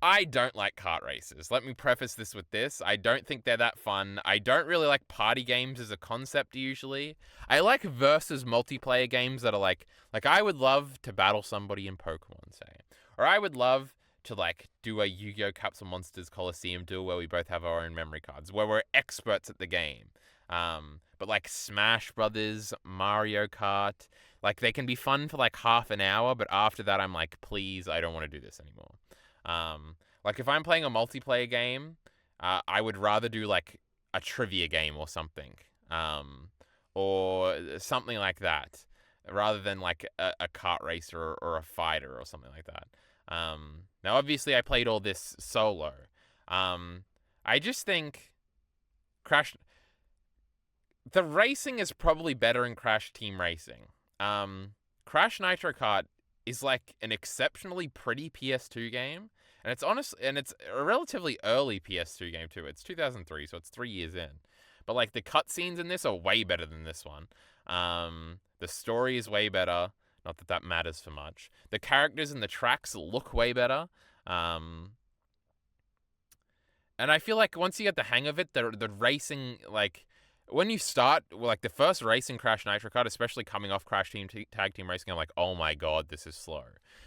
I don't like kart races. Let me preface this with this. I don't think they're that fun. I don't really like party games as a concept usually. I like versus multiplayer games that are like I would love to battle somebody in Pokemon, say. Or I would love to like do a Yu-Gi-Oh! Caps and Monsters Coliseum duel where we both have our own memory cards, where we're experts at the game. But like Smash Brothers, Mario Kart, like they can be fun for like half an hour, but after that I'm like, please, I don't want to do this anymore. Like if I'm playing a multiplayer game, I would rather do like a trivia game or something, or something like that, rather than like a kart race or a fighter or something like that. Now obviously I played all this solo. I just think the racing is probably better in Crash Team Racing. Crash Nitro Kart is like an exceptionally pretty PS2 game, and it's a relatively early PS2 game too. It's 2003, so it's 3 years in. But like the cutscenes in this are way better than this one. The story is way better. Not that that matters for much. The characters and the tracks look way better. And I feel like once you get the hang of it, the racing, like when you start, like the first race in Crash Nitro Kart, especially coming off Crash Team Tag Team Racing, I'm like, oh my god, this is slow.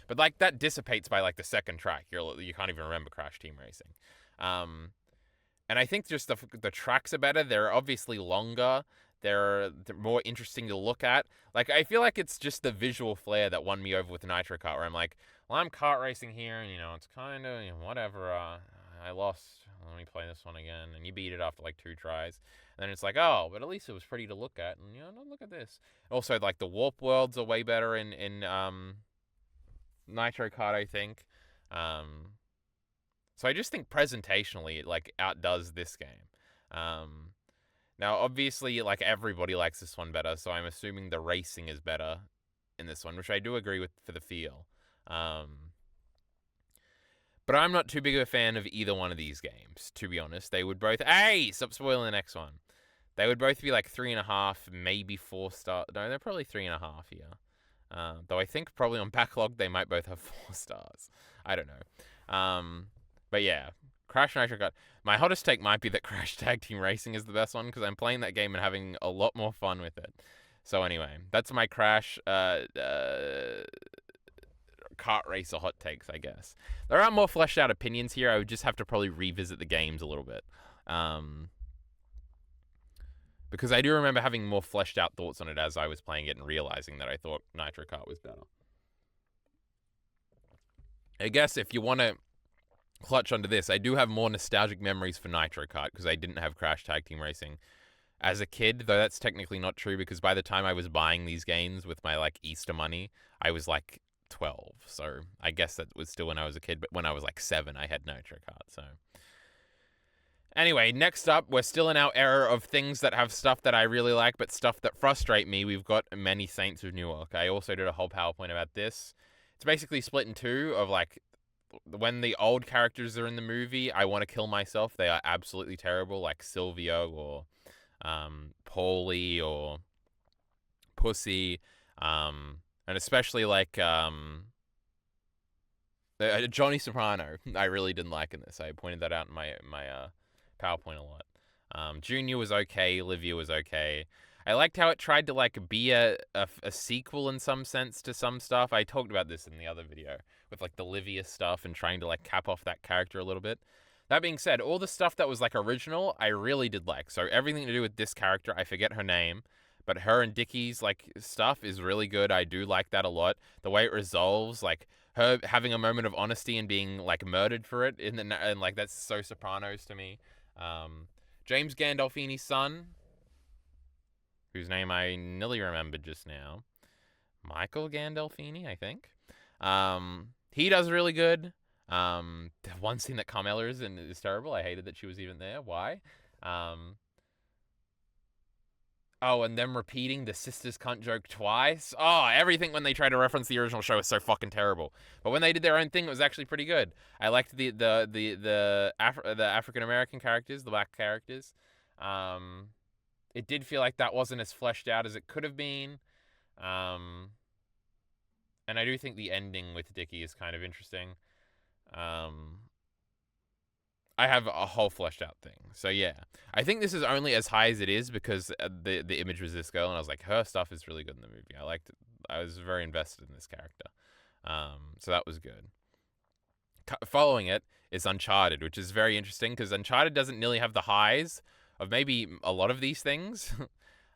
But like that dissipates by like the second track. You can't even remember Crash Team Racing. And I think just the tracks are better. They're obviously longer. They're more interesting to look at. Like I feel like it's just the visual flair that won me over with Nitro Kart, where I'm like, well, I'm kart racing here, and it's kind of whatever. I lost. Let me play this one again, and you beat it after like 2 tries. And then it's like, oh, but at least it was pretty to look at, and look at this. Also, like the warp worlds are way better in Nitro Kart, I think. So I just think presentationally it like outdoes this game. Now obviously like everybody likes this one better, so I'm assuming the racing is better in this one, which I do agree with for the feel. But I'm not too big of a fan of either one of these games, to be honest. They would both... Hey! Stop spoiling the next one. They would both be like 3.5, maybe 4 stars. No, they're probably 3.5 here. Though I think probably on backlog they might both have 4 stars. I don't know. But yeah, Crash Nitro Kart. My hottest take might be that Crash Tag Team Racing is the best one, because I'm playing that game and having a lot more fun with it. So anyway, that's my Crash... kart racer hot takes, I guess. There are more fleshed out opinions here. I would just have to probably revisit the games a little bit. Because I do remember having more fleshed out thoughts on it as I was playing it and realizing that I thought Nitro Kart was better. I guess if you want to clutch onto this, I do have more nostalgic memories for Nitro Kart because I didn't have Crash Tag Team Racing as a kid, though that's technically not true because by the time I was buying these games with my like Easter money, I was like 12, so I guess that was still when I was a kid, but when I was like 7 I had Nitro Kart. So anyway, next up, we're still in our era of things that have stuff that I really like but stuff that frustrate me. We've got Many Saints of Newark. I also did a whole PowerPoint about this. It's basically split in two of like when the old characters are in the movie, I want to kill myself. They are absolutely terrible, like Silvio or Paulie or Pussy, and especially like Johnny Soprano, I really didn't like in this. I pointed that out in my PowerPoint a lot. Junior was okay. Livia was okay. I liked how it tried to like be a sequel in some sense to some stuff. I talked about this in the other video with like the Livia stuff and trying to like cap off that character a little bit. That being said, all the stuff that was like original, I really did like. So everything to do with this character, I forget her name, but her and Dickie's like stuff is really good. I do like that a lot. The way it resolves, like her having a moment of honesty and being like murdered for it, and like that's so Sopranos to me. James Gandolfini's son, whose name I nearly remembered just now, Michael Gandolfini, I think. He does really good. The one scene that Carmela is in is terrible. I hated that she was even there. Why? Oh, and them repeating the sisters cunt joke twice. Oh, everything when they try to reference the original show is so fucking terrible. But when they did their own thing, it was actually pretty good. I liked the African American characters, the black characters. It did feel like that wasn't as fleshed out as it could have been. And I do think the ending with Dickie is kind of interesting. I have a whole fleshed out thing. So yeah, I think this is only as high as it is because the image was this girl, and I was like, her stuff is really good in the movie. I liked it. I was very invested in this character. So that was good. Following it is Uncharted, which is very interesting because Uncharted doesn't nearly have the highs of maybe a lot of these things,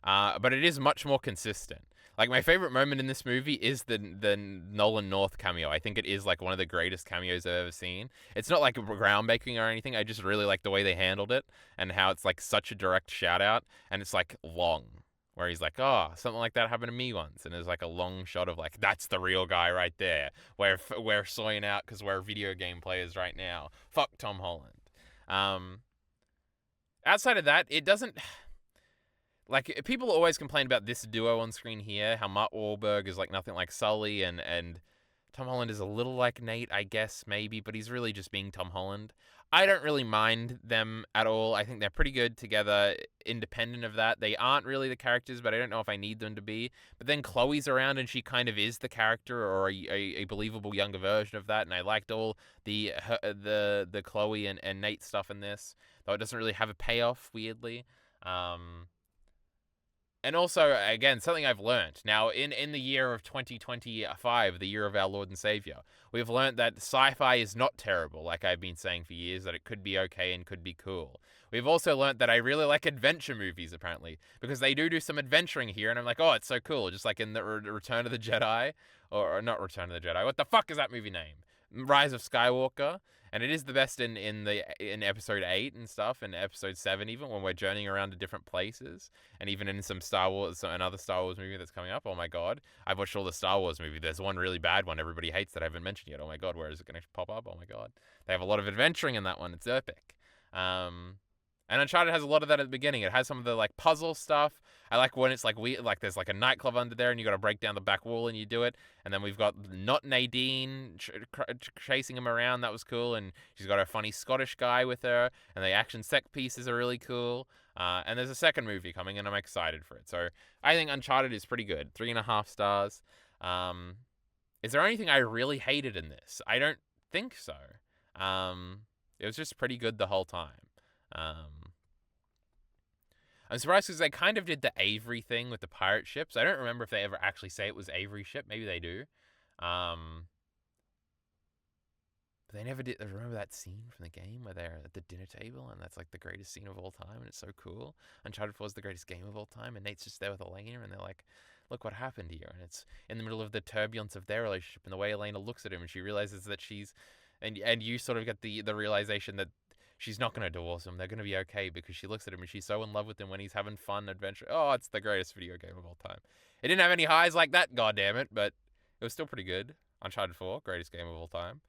but it is much more consistent. Like, my favorite moment in this movie is the Nolan North cameo. I think it is, like, one of the greatest cameos I've ever seen. It's not, like, groundbreaking or anything. I just really like the way they handled it and how it's, like, such a direct shout-out, and it's, like, long, where he's like, oh, something like that happened to me once, and there's, like, a long shot of, like, that's the real guy right there. We're soying out because we're video game players right now. Fuck Tom Holland. Outside of that, it doesn't... Like, people always complain about this duo on screen here, how Mark Wahlberg is, like, nothing like Sully, and Tom Holland is a little like Nate, I guess, maybe, but he's really just being Tom Holland. I don't really mind them at all. I think they're pretty good together, independent of that. They aren't really the characters, but I don't know if I need them to be. But then Chloe's around, and she kind of is the character, or a believable younger version of that, and I liked all the Chloe and Nate stuff in this, though it doesn't really have a payoff, weirdly. And also, again, something I've learned. Now, in the year of 2025, the year of our Lord and Savior, we've learned that sci-fi is not terrible, like I've been saying for years, that it could be okay and could be cool. We've also learned that I really like adventure movies, apparently, because they do some adventuring here, and I'm like, oh, it's so cool, just like in the Return of the Jedi, or not Return of the Jedi, what the fuck is that movie name? Rise of Skywalker. And it is the best in episode 8 and stuff, and episode 7 even, when we're journeying around to different places, and even in some Star Wars, another Star Wars movie that's coming up. Oh my god, I've watched all the Star Wars movies. There's one really bad one everybody hates that I haven't mentioned yet. Oh my god, where is it going to pop up? Oh my god, they have a lot of adventuring in that one. It's epic. And Uncharted has a lot of that at the beginning. It has some of the, like, puzzle stuff. I like when it's like there's like a nightclub under there and you got to break down the back wall and you do it. And then we've got not Nadine chasing him around. That was cool. And she's got a funny Scottish guy with her. And the action set pieces are really cool. And there's a second movie coming and I'm excited for it. So I think Uncharted is pretty good. 3.5 stars. Is there anything I really hated in this? I don't think so. It was just pretty good the whole time. I'm surprised because they kind of did the Avery thing with the pirate ships. I don't remember if they ever actually say it was Avery ship. Maybe they do. But they never did. Remember that scene from the game where they're at the dinner table and that's like the greatest scene of all time and it's so cool? Uncharted 4 is the greatest game of all time and Nate's just there with Elena and they're like, look what happened here. And it's in the middle of the turbulence of their relationship and the way Elena looks at him and she realizes that she's... And you sort of get the realization that she's not going to divorce him. They're going to be okay because she looks at him and she's so in love with him when he's having fun adventure. Oh, it's the greatest video game of all time. It didn't have any highs like that, goddammit, but it was still pretty good. Uncharted 4, greatest game of all time.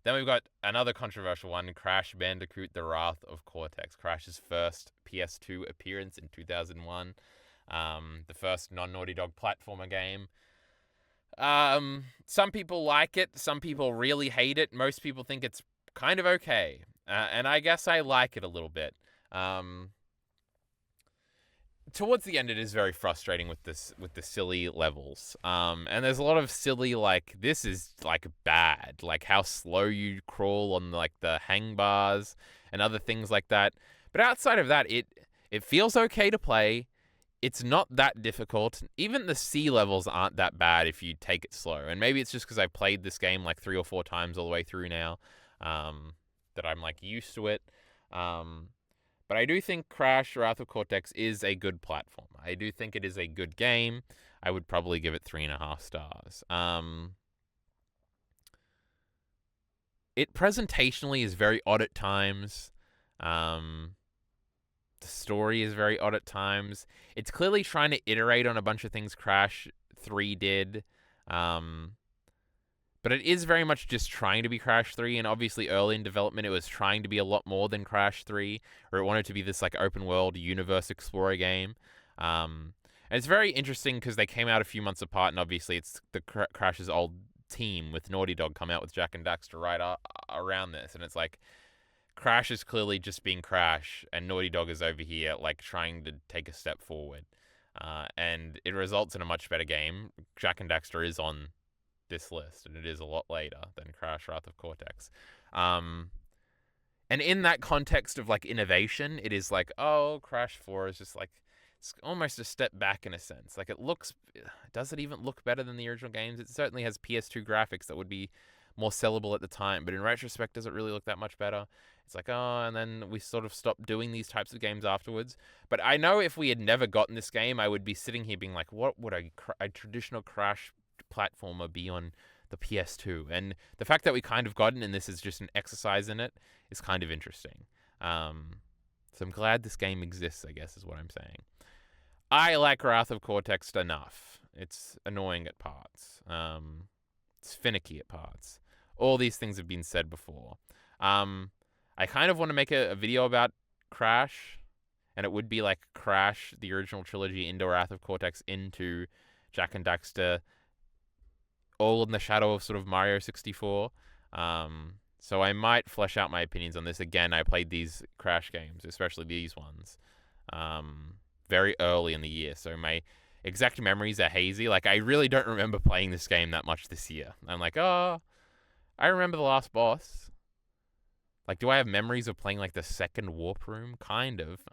Then we've got another controversial one, Crash Bandicoot: The Wrath of Cortex. Crash's first PS2 appearance in 2001. The first non-Naughty Dog platformer game. Some people like it. Some people really hate it. Most people think it's kind of okay. And I guess I like it a little bit. Towards the end, it is very frustrating with the silly levels. And there's a lot of silly, like, this is, like, bad. Like, how slow you crawl on, like, the hang bars and other things like that. But outside of that, it feels okay to play. It's not that difficult. Even the sea levels aren't that bad if you take it slow. And maybe it's just because I played this game, like, 3 or 4 times all the way through now. That I'm, like, used to it. But I do think Crash Wrath of Cortex is a good platform. I do think it is a good game. I would probably give it 3.5 stars. It presentationally is very odd at times. The story is very odd at times. It's clearly trying to iterate on a bunch of things Crash 3 did. But it is very much just trying to be Crash 3, and obviously early in development it was trying to be a lot more than Crash 3, or it wanted to be this like open world universe explorer game. And it's very interesting because they came out a few months apart, and obviously it's the Crash's old team with Naughty Dog come out with Jak and Daxter right around this, and it's like Crash is clearly just being Crash, and Naughty Dog is over here like trying to take a step forward. And it results in a much better game. Jak and Daxter is on this list, and it is a lot later than Crash Wrath of Cortex. And in that context of like innovation, it is like, oh, Crash 4 is just like, it's almost a step back in a sense. Like does it even look better than the original games? It certainly has PS2 graphics that would be more sellable at the time, but in retrospect, does it really look that much better? It's like, oh, and then we sort of stopped doing these types of games afterwards. But I know if we had never gotten this game, I would be sitting here being like, what would a traditional Crash platformer be on the PS2? And the fact that we kind of gotten, and this is just an exercise in it, is kind of interesting. So I'm glad this game exists, I guess is what I'm saying. I like Wrath of Cortex enough. It's annoying at parts. It's finicky at parts. All these things have been said before. I kind of want to make a video about Crash, and it would be like Crash, the original trilogy, into Wrath of Cortex, into Jak and Daxter, all in the shadow of sort of Mario 64. So I might flesh out my opinions on this. Again, I played these Crash games, especially these ones, very early in the year. So my exact memories are hazy. Like, I really don't remember playing this game that much this year. I'm like, oh, I remember the last boss. Like, do I have memories of playing, like, the second warp room? Kind of.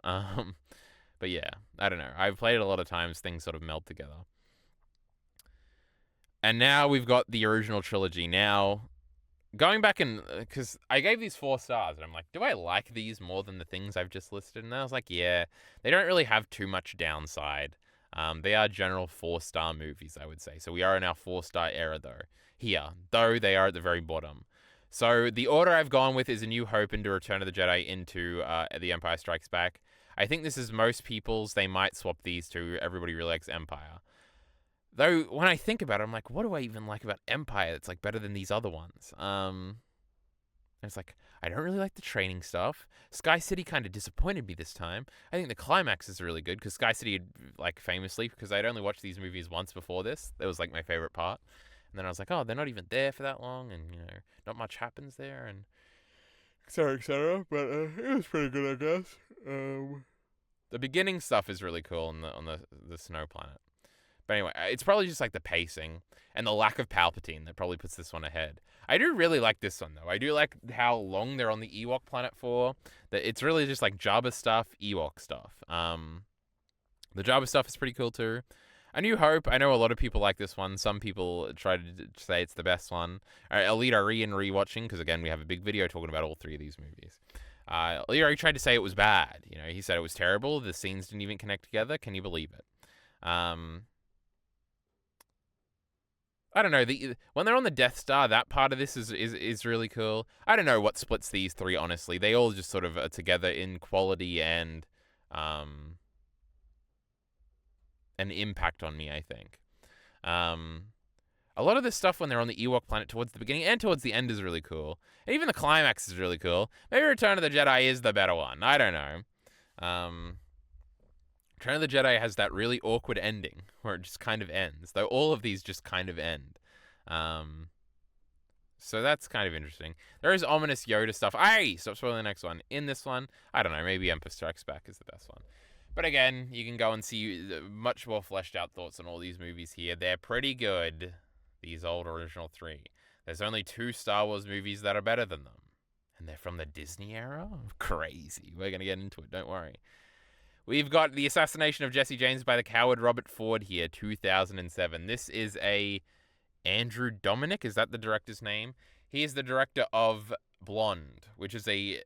But yeah, I don't know. I've played it a lot of times. Things sort of meld together. And now we've got the original trilogy. Now, going back and, because I gave these 4 stars, and I'm like, do I like these more than the things I've just listed? And I was like, yeah, they don't really have too much downside. They are general 4-star movies, I would say. So we are in our 4-star era, though they are at the very bottom. So the order I've gone with is A New Hope into Return of the Jedi into The Empire Strikes Back. I think this is most people's. They might swap these two. Everybody really likes Empire. Though, when I think about it, I'm like, what do I even like about Empire that's, like, better than these other ones? And it's like, I don't really like the training stuff. Sky City kind of disappointed me this time. I think the climax is really good, because Sky City, like, famously, because I'd only watched these movies once before this. That was, like, my favorite part. And then I was like, oh, they're not even there for that long, and, you know, not much happens there, and et cetera. But it was pretty good, I guess. The beginning stuff is really cool on the snow planet. But anyway, it's probably just like the pacing and the lack of Palpatine that probably puts this one ahead. I do really like this one, though. I do like how long they're on the Ewok planet for. That it's really just like Jabba stuff, Ewok stuff. The Jabba stuff is pretty cool too. A New Hope, I know a lot of people like this one. Some people try to say it's the best one. Elite Ari rewatching, because again, we have a big video talking about all 3 of these movies. Elite Ari tried to say it was bad. You know, he said it was terrible. The scenes didn't even connect together. Can you believe it? I don't know. When they're on the Death Star, that part of this is really cool. I don't know what splits these 3, honestly. They all just sort of are together in quality and an impact on me, I think. A lot of this stuff when they're on the Ewok planet towards the beginning and towards the end is really cool. And even the climax is really cool. Maybe Return of the Jedi is the better one. I don't know. Return of the Jedi has that really awkward ending where it just kind of ends, though all of these just kind of end. So that's kind of interesting. There is ominous Yoda stuff. Stop spoiling the next one. In this one, I don't know, maybe Empire Strikes Back is the best one. But again, you can go and see much more fleshed out thoughts on all these movies here. They're pretty good, these old original 3. There's only 2 Star Wars movies that are better than them. And they're from the Disney era? Crazy. We're going to get into it, don't worry. We've got The Assassination of Jesse James by the Coward Robert Ford here, 2007. This is Andrew Dominic, is that the director's name? He is the director of Blonde, which is a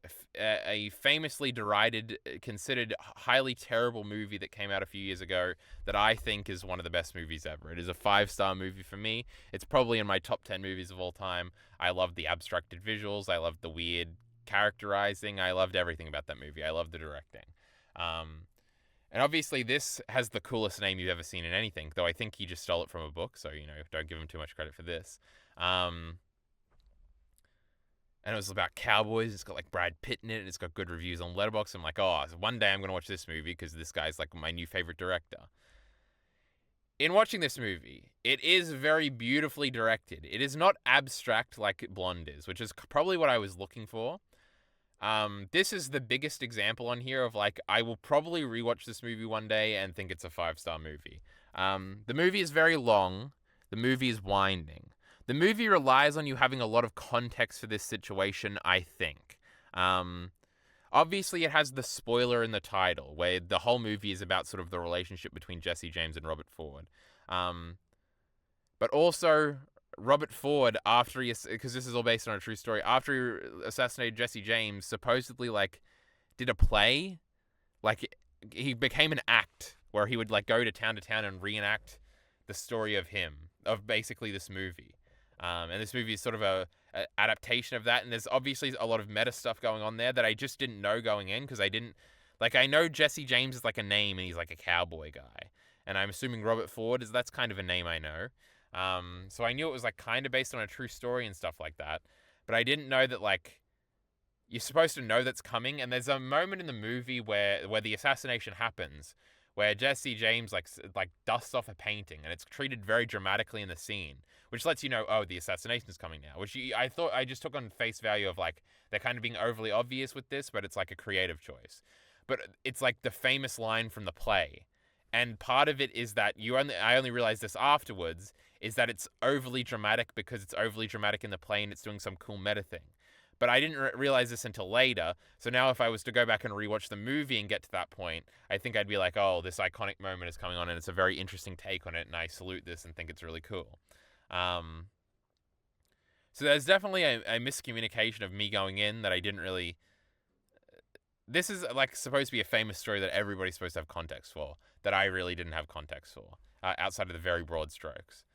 famously derided, considered highly terrible movie that came out a few years ago that I think is one of the best movies ever. It is a 5-star movie for me. It's probably in my top 10 movies of all time. I loved the abstracted visuals. I loved the weird characterizing. I loved everything about that movie. I loved the directing. And obviously this has the coolest name you've ever seen in anything, though I think he just stole it from a book, so, you know, don't give him too much credit for this. And it was about cowboys. It's got, like, Brad Pitt in it, and it's got good reviews on Letterboxd. I'm like, oh, one day I'm going to watch this movie because this guy's, like, my new favorite director. In watching this movie, it is very beautifully directed. It is not abstract like Blonde is, which is probably what I was looking for. This is the biggest example on here of, like, I will probably rewatch this movie one day and think it's a 5-star movie. The movie is very long. The movie is winding. The movie relies on you having a lot of context for this situation, I think. Um, Obviously, it has the spoiler in the title, where the whole movie is about sort of the relationship between Jesse James and Robert Ford. Um, but also, Robert Ford, after he, because this is all based on a true story, after he assassinated Jesse James, supposedly, like, did a play. Like, he became an act where he would, like, go to town and reenact the story of him, of basically this movie. And this movie is sort of a adaptation of that, and there's obviously a lot of meta stuff going on there that I just didn't know going in, because I didn't, like, I know Jesse James is like a name and he's like a cowboy guy, and I'm assuming Robert Ford is, that's kind of a name I know. So I knew it was like kind of based on a true story and stuff like that, but I didn't know that, like, you're supposed to know that's coming. And there's a moment in the movie where the assassination happens, where Jesse James like dusts off a painting, and it's treated very dramatically in the scene, which lets you know, oh, the assassination's coming now. Which I thought, I just took on face value of, like, they're kind of being overly obvious with this, but it's like a creative choice. But it's like the famous line from the play, and part of it is that I only realized this afterwards, is that it's overly dramatic because it's overly dramatic in the play and it's doing some cool meta thing. But I didn't realize this until later. So now if I was to go back and rewatch the movie and get to that point, I think I'd be like, oh, this iconic moment is coming on and it's a very interesting take on it, and I salute this and think it's really cool. So there's definitely a miscommunication of me going in that I didn't really... This is, like, supposed to be a famous story that everybody's supposed to have context for, that I really didn't have context for, outside of the very broad strokes.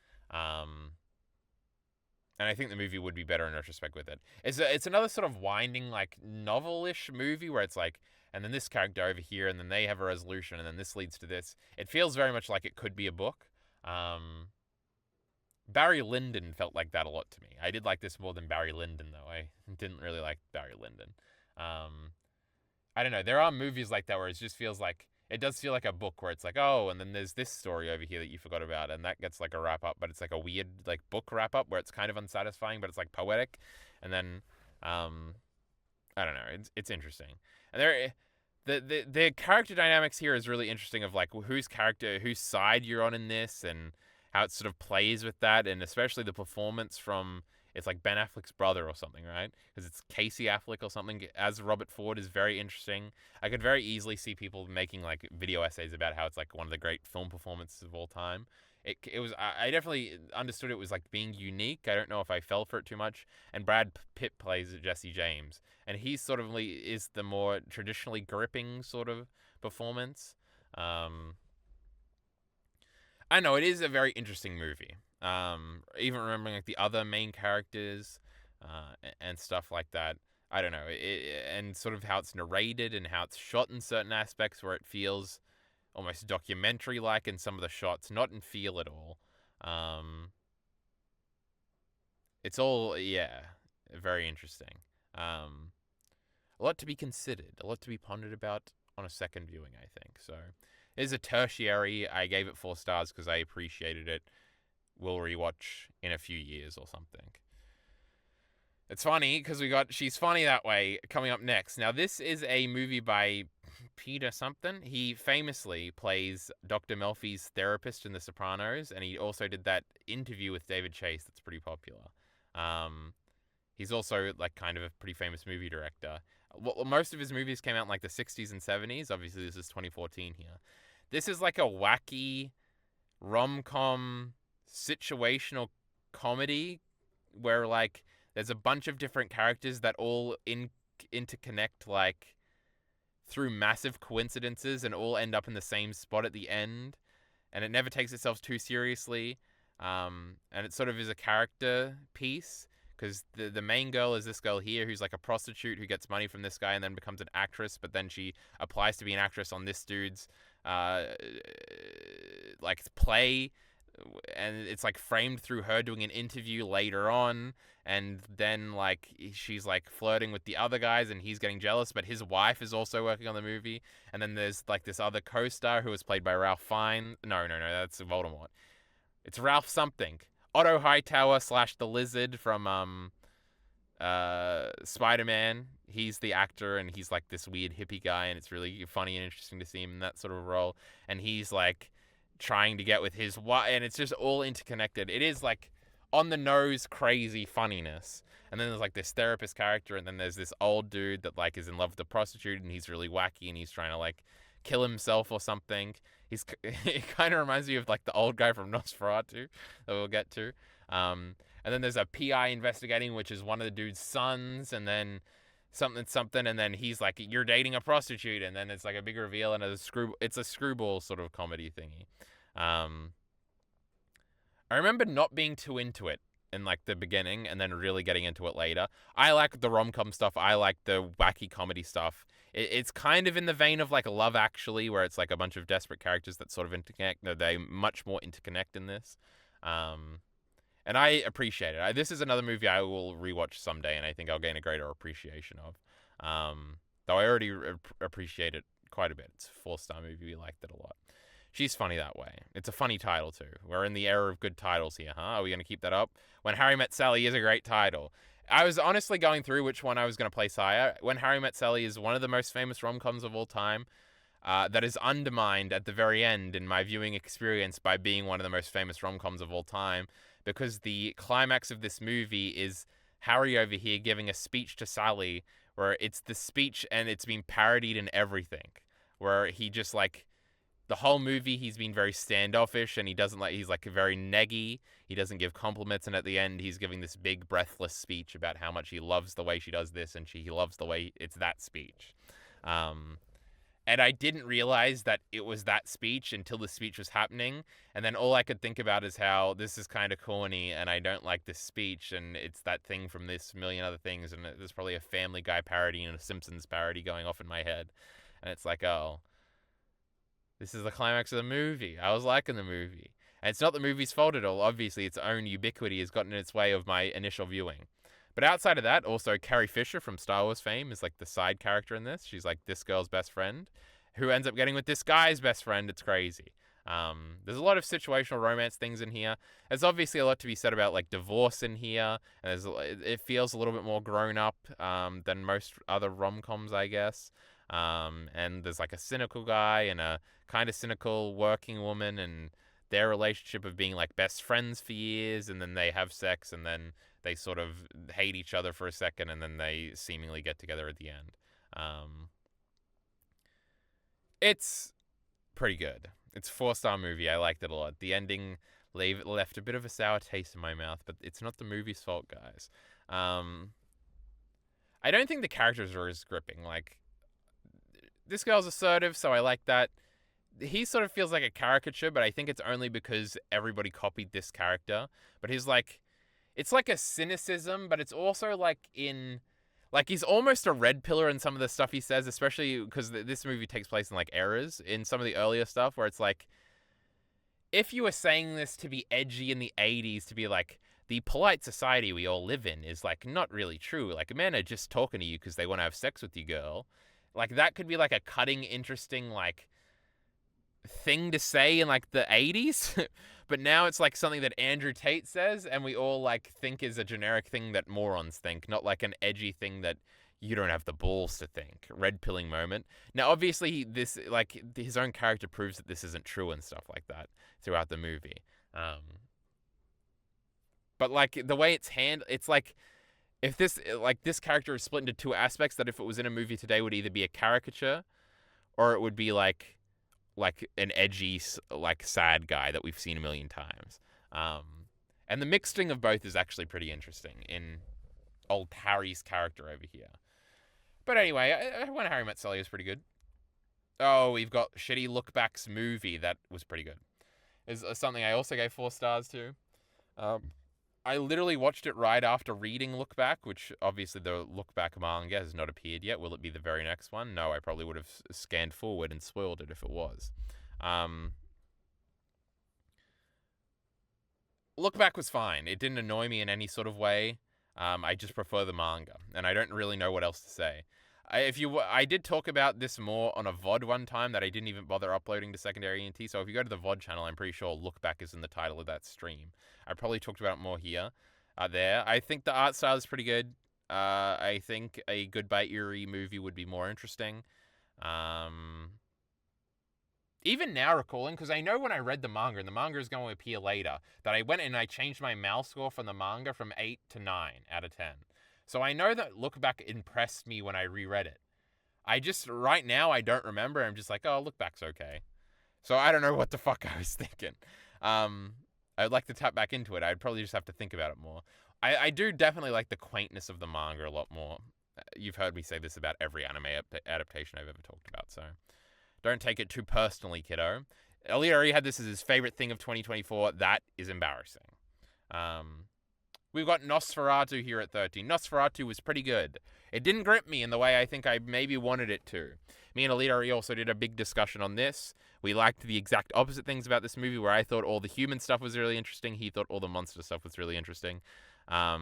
And I think the movie would be better in retrospect with it. It's another sort of winding, like, novel-ish movie where it's like, and then this character over here, and then they have a resolution, and then this leads to this. It feels very much like it could be a book. Barry Lyndon felt like that a lot to me. I did like this more than Barry Lyndon, though. I didn't really like Barry Lyndon. I don't know. There are movies like that where it just feels like, it does feel like a book where it's like, oh, and then there's this story over here that you forgot about, and that gets like a wrap up, but it's like a weird, like, book wrap up where it's kind of unsatisfying, but it's like poetic. And then, I don't know. It's interesting, and the character dynamics here is really interesting, of like whose side you're on in this, and how it sort of plays with that, and especially the performance from, it's like Ben Affleck's brother or something, right? Because it's Casey Affleck or something as Robert Ford is very interesting. I could very easily see people making like video essays about how it's like one of the great film performances of all time. It was, I definitely understood it was like being unique. I don't know if I fell for it too much. And Brad Pitt plays Jesse James, and he sort of is the more traditionally gripping sort of performance. I know it is a very interesting movie. Even remembering like the other main characters, and stuff like that. I don't know, and sort of how it's narrated and how it's shot in certain aspects where it feels almost documentary-like in some of the shots, not in feel at all. It's all, yeah, very interesting. A lot to be considered, a lot to be pondered about on a second viewing, I think. So, it is a tertiary. I gave it 4 stars because I appreciated it. We'll rewatch in a few years or something. It's funny because we got She's Funny That Way coming up next. Now, this is a movie by Peter something. He famously plays Dr. Melfi's therapist in The Sopranos, and he also did that interview with David Chase that's pretty popular. He's also like kind of a pretty famous movie director. Well, most of his movies came out in like the 60s and 70s. Obviously, this is 2014 here. This is like a wacky rom-com situational comedy where like there's a bunch of different characters that all interconnect like through massive coincidences and all end up in the same spot at the end, and it never takes itself too seriously, and it sort of is a character piece because the main girl is this girl here who's like a prostitute who gets money from this guy and then becomes an actress, but then she applies to be an actress on this dude's like play, and it's like framed through her doing an interview later on, and then like she's like flirting with the other guys and he's getting jealous, but his wife is also working on the movie, and then there's like this other co-star who is played by Ralph Fiennes. No, that's Voldemort. It's Ralph something. Otto Hightower / the Lizard from Spider-Man. He's the actor, and he's like this weird hippie guy, and it's really funny and interesting to see him in that sort of role, and he's like trying to get with his wife, and it's just all interconnected. It is like on the nose crazy funniness. And then there's like this therapist character, and then there's this old dude that like is in love with the prostitute, and he's really wacky, and he's trying to like kill himself or something. It kind of reminds me of like the old guy from Nosferatu that we'll get to. And then there's a PI investigating, which is one of the dude's sons, and then something, and then he's like, "You're dating a prostitute," and then it's like a big reveal, and it's a screwball sort of comedy thingy. I remember not being too into it in like the beginning, and then really getting into it later. I like the rom-com stuff. I like the wacky comedy stuff. It's kind of in the vein of like Love Actually, where it's like a bunch of desperate characters that sort of interconnect. No, they much more interconnect in this. And I appreciate it. This is another movie I will rewatch someday, and I think I'll gain a greater appreciation of. Though I already appreciate it quite a bit. It's a 4-star movie. We liked it a lot. She's funny that way. It's a funny title, too. We're in the era of good titles here, huh? Are we going to keep that up? When Harry Met Sally is a great title. I was honestly going through which one I was going to place higher. When Harry Met Sally is one of the most famous rom-coms of all time. That is undermined at the very end in my viewing experience by being one of the most famous rom-coms of all time, because the climax of this movie is Harry over here giving a speech to Sally, where it's the speech and it's been parodied in everything, where he just like, the whole movie he's been very standoffish, and he's like very neggy, he doesn't give compliments, and at the end he's giving this big breathless speech about how much he loves the way she does this, and he loves the way it's that speech. And I didn't realize that it was that speech until the speech was happening. And then all I could think about is how this is kind of corny and I don't like this speech. And it's that thing from this million other things. And there's probably a Family Guy parody and a Simpsons parody going off in my head. And it's like, oh, this is the climax of the movie. I was liking the movie. And it's not the movie's fault at all. Obviously, its own ubiquity has gotten in its way of my initial viewing. But outside of that, also Carrie Fisher from Star Wars fame is like the side character in this. She's like this girl's best friend who ends up getting with this guy's best friend. It's crazy. There's a lot of situational romance things in here. There's obviously a lot to be said about like divorce in here. And it feels a little bit more grown up than most other rom-coms, I guess. And there's like a cynical guy and a kind of cynical working woman, and their relationship of being like best friends for years, and then they have sex, and then they sort of hate each other for a second, and then they seemingly get together at the end. It's pretty good. It's a 4-star movie. I liked it a lot. The ending left a bit of a sour taste in my mouth, but it's not the movie's fault, guys. I don't think the characters are as gripping. Like, this girl's assertive, so I like that. He sort of feels like a caricature, but I think it's only because everybody copied this character. But he's like, it's like a cynicism, but it's also like he's almost a red pillar in some of the stuff he says, especially because this movie takes place in like eras in some of the earlier stuff where it's like, if you were saying this to be edgy in the 80s, to be like, the polite society we all live in is like not really true. Like, men are just talking to you because they want to have sex with you, girl. Like, that could be like a cutting, interesting, like, thing to say in like the 80s. But now it's like something that Andrew Tate says, and we all like think is a generic thing that morons think, not like an edgy thing that you don't have the balls to think. Red pilling moment. Now, obviously, this like his own character proves that this isn't true and stuff like that throughout the movie. But like the way it's it's like, if this character is split into two aspects, that if it was in a movie today would either be a caricature or it would be like an edgy, like, sad guy that we've seen a million times. And the mixing of both is actually pretty interesting in old Harry's character over here. But anyway, When Harry Met Sally is pretty good. Oh, we've got Shitty Look Back's movie. That was pretty good. Is something I also gave 4 stars to. I literally watched it right after reading Look Back, which obviously the Look Back manga has not appeared yet. Will it be the very next one? No, I probably would have scanned forward and spoiled it if it was. Look Back was fine. It didn't annoy me in any sort of way. I just prefer the manga, and I don't really know what else to say. I did talk about this more on a VOD one time that I didn't even bother uploading to Secondary ENT, so if you go to the VOD channel, I'm pretty sure Look Back is in the title of that stream. I probably talked about it more here. There. I think the art style is pretty good. I think a Goodbye Eerie movie would be more interesting. even now recalling, because I know when I read the manga, and the manga is going to appear later, that I went and I changed my mouse score from the manga from 8 to 9 out of 10. So I know that Look Back impressed me when I reread it. I just, right now, I don't remember. I'm just like, oh, Look Back's okay. So I don't know what the fuck I was thinking. I'd like to tap back into it. I'd probably just have to think about it more. I do definitely like the quaintness of the manga a lot more. You've heard me say this about every anime adaptation I've ever talked about, so don't take it too personally, kiddo. Elliot already had this as his favorite thing of 2024. That is embarrassing. We've got Nosferatu here at 13. Nosferatu was pretty good. It didn't grip me in the way I think I maybe wanted it to. Me and Alita also did a big discussion on this. We liked the exact opposite things about this movie, where I thought all the human stuff was really interesting. He thought all the monster stuff was really interesting. I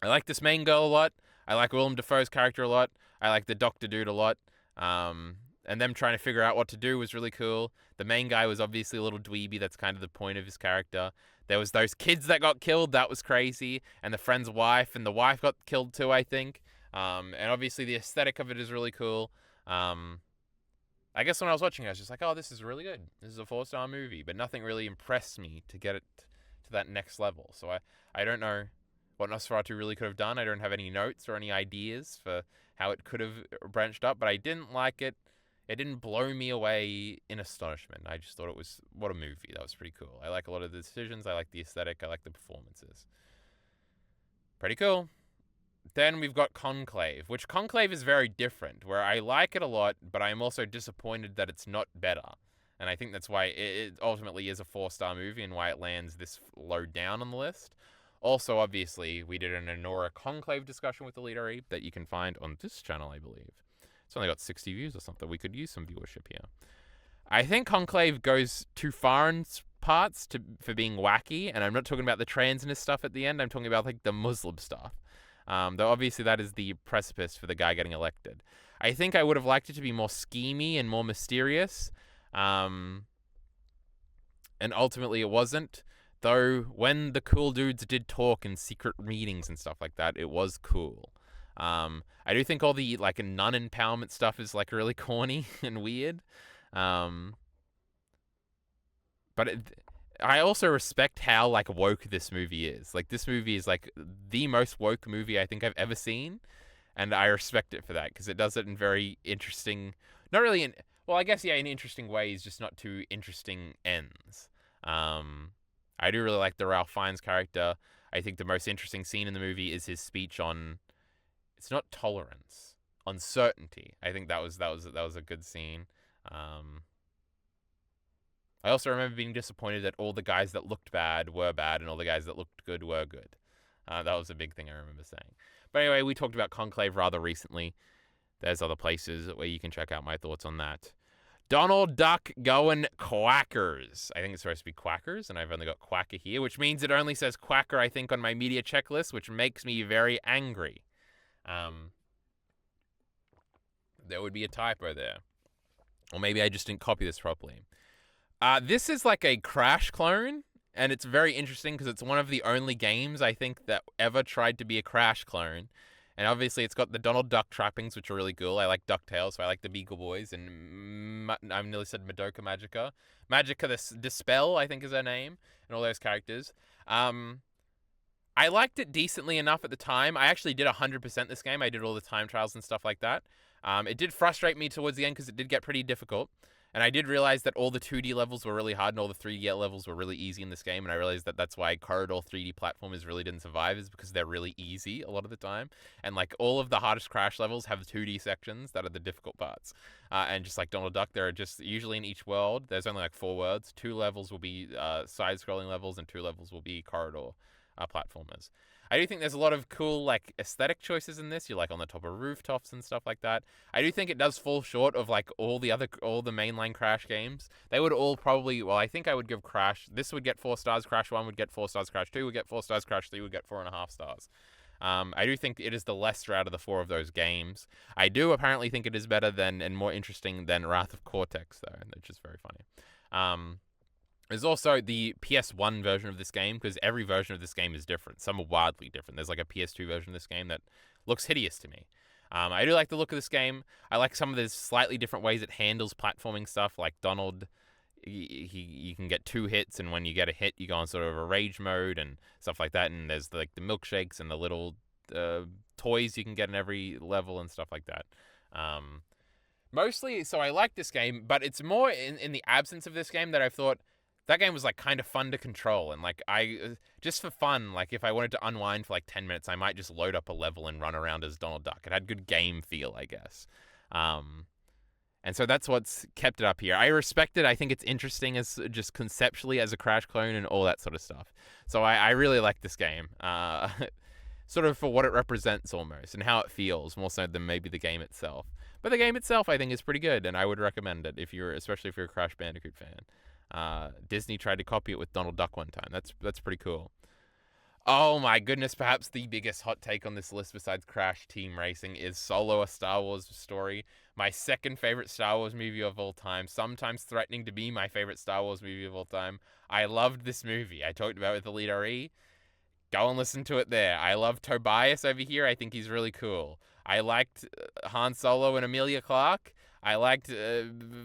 like this main girl a lot. I like Willem Dafoe's character a lot. I like the Doctor Dude a lot. And them trying to figure out what to do was really cool. The main guy was obviously a little dweeby. That's kind of the point of his character. There was those kids that got killed. That was crazy. And the friend's wife. And the wife got killed too, I think. And obviously the aesthetic of it is really cool. I guess when I was watching it, I was just like, oh, this is really good. This is a 4-star movie. But nothing really impressed me to get it to that next level. So I don't know what Nosferatu really could have done. I don't have any notes or any ideas for how it could have branched up. But I didn't like it. It didn't blow me away in astonishment. I just thought it was, what a movie. That was pretty cool. I like a lot of the decisions. I like the aesthetic. I like the performances. Pretty cool. Then we've got Conclave, which Conclave is very different, where I like it a lot, but I'm also disappointed that it's not better. And I think that's why it ultimately is a 4-star movie and why it lands this low down on the list. Also, obviously, we did an Anora Conclave discussion with the leader that you can find on this channel, I believe. It's only got 60 views or something. We could use some viewership here. I think Conclave goes too far in parts for being wacky, and I'm not talking about the transness stuff at the end. I'm talking about like the Muslim stuff. Though obviously that is the precipice for the guy getting elected. I think I would have liked it to be more schemy and more mysterious. And ultimately it wasn't. Though when the cool dudes did talk in secret meetings and stuff like that, it was cool. I do think all the like nun empowerment stuff is like really corny and weird. But I also respect how like woke this movie is. Like this movie is like the most woke movie I think I've ever seen, and I respect it for that because it does it in very interesting, not really in, well, I guess yeah, in interesting ways, just not too interesting ends. I do really like the Ralph Fiennes character. I think the most interesting scene in the movie is his speech on, it's not tolerance, uncertainty. I think that was a good scene. I also remember being disappointed that all the guys that looked bad were bad and all the guys that looked good were good. That was a big thing I remember saying. But anyway, we talked about Conclave rather recently. There's other places where you can check out my thoughts on that. Donald Duck going quackers. I think it's supposed to be quackers, and I've only got quacker here, which means it only says quacker, I think, on my media checklist, which makes me very angry. There would be a typo there. Or maybe I just didn't copy this properly. This is like a Crash clone, and it's very interesting because it's one of the only games, I think, that ever tried to be a Crash clone. And obviously it's got the Donald Duck trappings, which are really cool. I like DuckTales, so I like the Beagle Boys, and I nearly said Madoka Magica. Magica the Dispel, I think is her name, and all those characters. I liked it decently enough at the time. I actually did 100% this game. I did all the time trials and stuff like that. It did frustrate me towards the end because it did get pretty difficult. And I did realize that all the 2D levels were really hard and all the 3D levels were really easy in this game. And I realized that that's why Corridor 3D platformers really didn't survive, is because they're really easy a lot of the time. And like all of the hardest Crash levels have 2D sections that are the difficult parts. And just like Donald Duck, there are just usually in each world, there's only like 4 worlds. 2 levels will be side-scrolling levels and 2 levels will be corridor platformers. I do think there's a lot of cool like aesthetic choices in this. You're like on the top of rooftops and stuff like that. I do think it does fall short of like all the mainline Crash games. They would all probably, well, I think I would give Crash, this would get 4 stars, Crash 1 would get 4 stars, Crash 2 would get 4 stars, Crash 3 would get 4.5 stars. I do think it is the lesser out of the 4 of those games. I do apparently think it is better than and more interesting than Wrath of Cortex though, which is very funny. There's also the PS1 version of this game, because every version of this game is different. Some are wildly different. There's like a PS2 version of this game that looks hideous to me. I do like the look of this game. I like some of the slightly different ways it handles platforming stuff. Like Donald, you can get 2 hits, and when you get a hit, you go on sort of a rage mode and stuff like that. And there's like the milkshakes and the little toys you can get in every level and stuff like that. Mostly, so I like this game, but it's more in the absence of this game that I've thought that game was like kind of fun to control, and like just for fun, like if I wanted to unwind for like 10 minutes, I might just load up a level and run around as Donald Duck. It had good game feel, I guess. And so that's what's kept it up here. I respect it. I think it's interesting as just conceptually as a Crash clone and all that sort of stuff. So I really like this game. Sort of for what it represents almost and how it feels, more so than maybe the game itself. But the game itself, I think, is pretty good, and I would recommend it especially if you're a Crash Bandicoot fan. Disney tried to copy it with Donald Duck one time. That's pretty cool. Oh my goodness, perhaps the biggest hot take on this list besides Crash Team Racing is Solo: A Star Wars Story, my second favorite Star Wars movie of all time, sometimes threatening to be my favorite Star Wars movie of all time. I loved this movie. I talked about it with Elite RE. Go and listen to it there. I love Tobias over here. I think he's really cool. I liked Han Solo and Emilia Clarke. I liked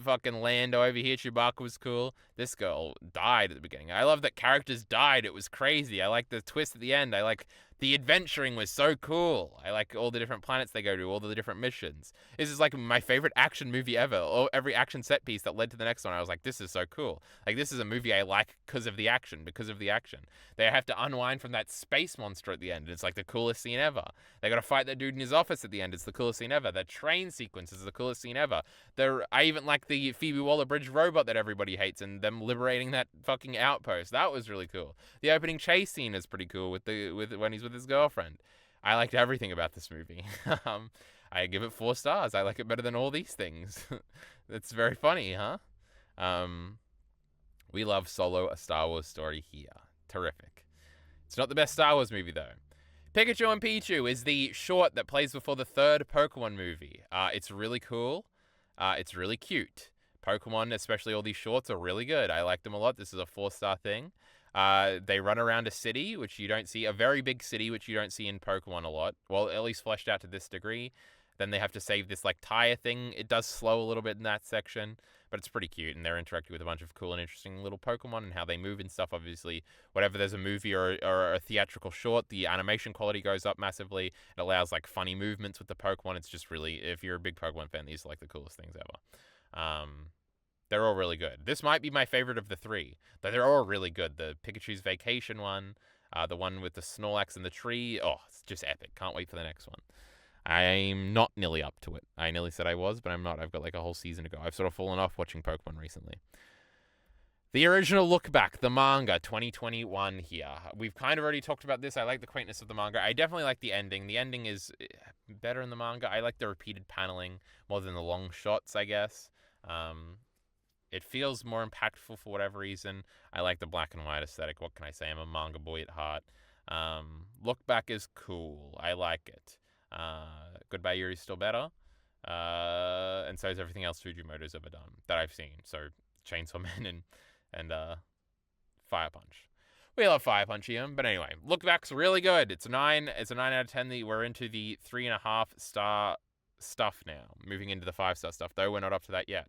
fucking Lando over here. Chewbacca was cool. This girl died at the beginning. I love that characters died. It was crazy. I like the twist at the end. I like the adventuring was so cool. I like all the different planets they go to, all the different missions. This is like my favorite action movie ever. Every action set piece that led to the next one, I was like, this is so cool. Like, this is a movie I like because of the action. They have to unwind from that space monster at the end. It's like the coolest scene ever. They got to fight that dude in his office at the end. It's the coolest scene ever. The train sequence is the coolest scene ever. I even like the Phoebe Waller-Bridge robot that everybody hates and them liberating that fucking outpost. That was really cool. The opening chase scene is pretty cool with when he's with his girlfriend. I liked everything about this movie. I give it 4 stars. I like it better than all these things. It's very funny, huh? We love Solo: A Star Wars Story here. Terrific. It's not the best Star Wars movie, though. Pikachu and Pichu is the short that plays before the 3rd Pokemon movie. It's really cool. It's really cute. Pokemon, especially all these shorts, are really good. I like them a lot. This is a 4-star thing. They run around a city, which you don't see, a very big city, which you don't see in Pokemon a lot. Well, at least fleshed out to this degree. Then they have to save this, like, tire thing. It does slow a little bit in that section, but it's pretty cute, and they're interacting with a bunch of cool and interesting little Pokemon and how they move and stuff. Obviously, whatever there's a movie or a theatrical short, the animation quality goes up massively. It allows, like, funny movements with the Pokemon. It's just really, if you're a big Pokemon fan, these are, like, the coolest things ever. They're all really good. This might be my favorite of the 3, though they're all really good. The Pikachu's Vacation one, the one with the Snorlax in the tree. Oh, it's just epic. Can't wait for the next one. I'm not nearly up to it. I nearly said I was, but I'm not. I've got like a whole season to go. I've sort of fallen off watching Pokemon recently. The original look back, the manga, 2021 here. We've kind of already talked about this. I like the quaintness of the manga. I definitely like the ending. The ending is better in the manga. I like the repeated paneling more than the long shots, I guess. It feels more impactful for whatever reason. I like the black and white aesthetic. What can I say? I'm a manga boy at heart. Look back is cool. I like it. Goodbye Yuri's still better. And so is everything else Fujimoto's ever done that I've seen. So Chainsaw Man and Fire Punch. We love Fire Punch here, but anyway, look back's really good. It's a 9 out of 10. We're into the 3.5 star stuff now. Moving into the 5-star stuff, though we're not up to that yet.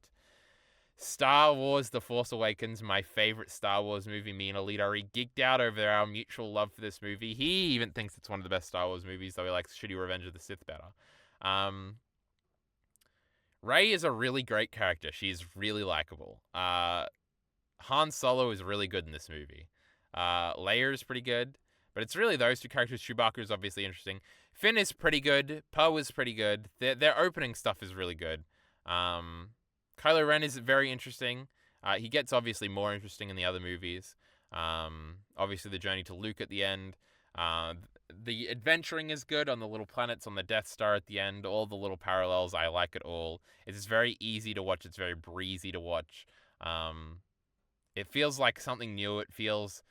Star Wars The Force Awakens, my favorite Star Wars movie. Me and Alita are geeked out over our mutual love for this movie. He even thinks it's one of the best Star Wars movies, though he likes shitty Revenge of the Sith better. Rey is a really great character. She's really likable. Han Solo is really good in this movie. Leia is pretty good, but it's really those 2 characters. Chewbacca is obviously interesting. Finn is pretty good. Poe is pretty good. Their opening stuff is really good. Kylo Ren is very interesting. He gets obviously more interesting in the other movies. Obviously, the journey to Luke at the end. The adventuring is good on the little planets on the Death Star at the end. All the little parallels, I like it all. It's very easy to watch. It's very breezy to watch. It feels like something new. It feels...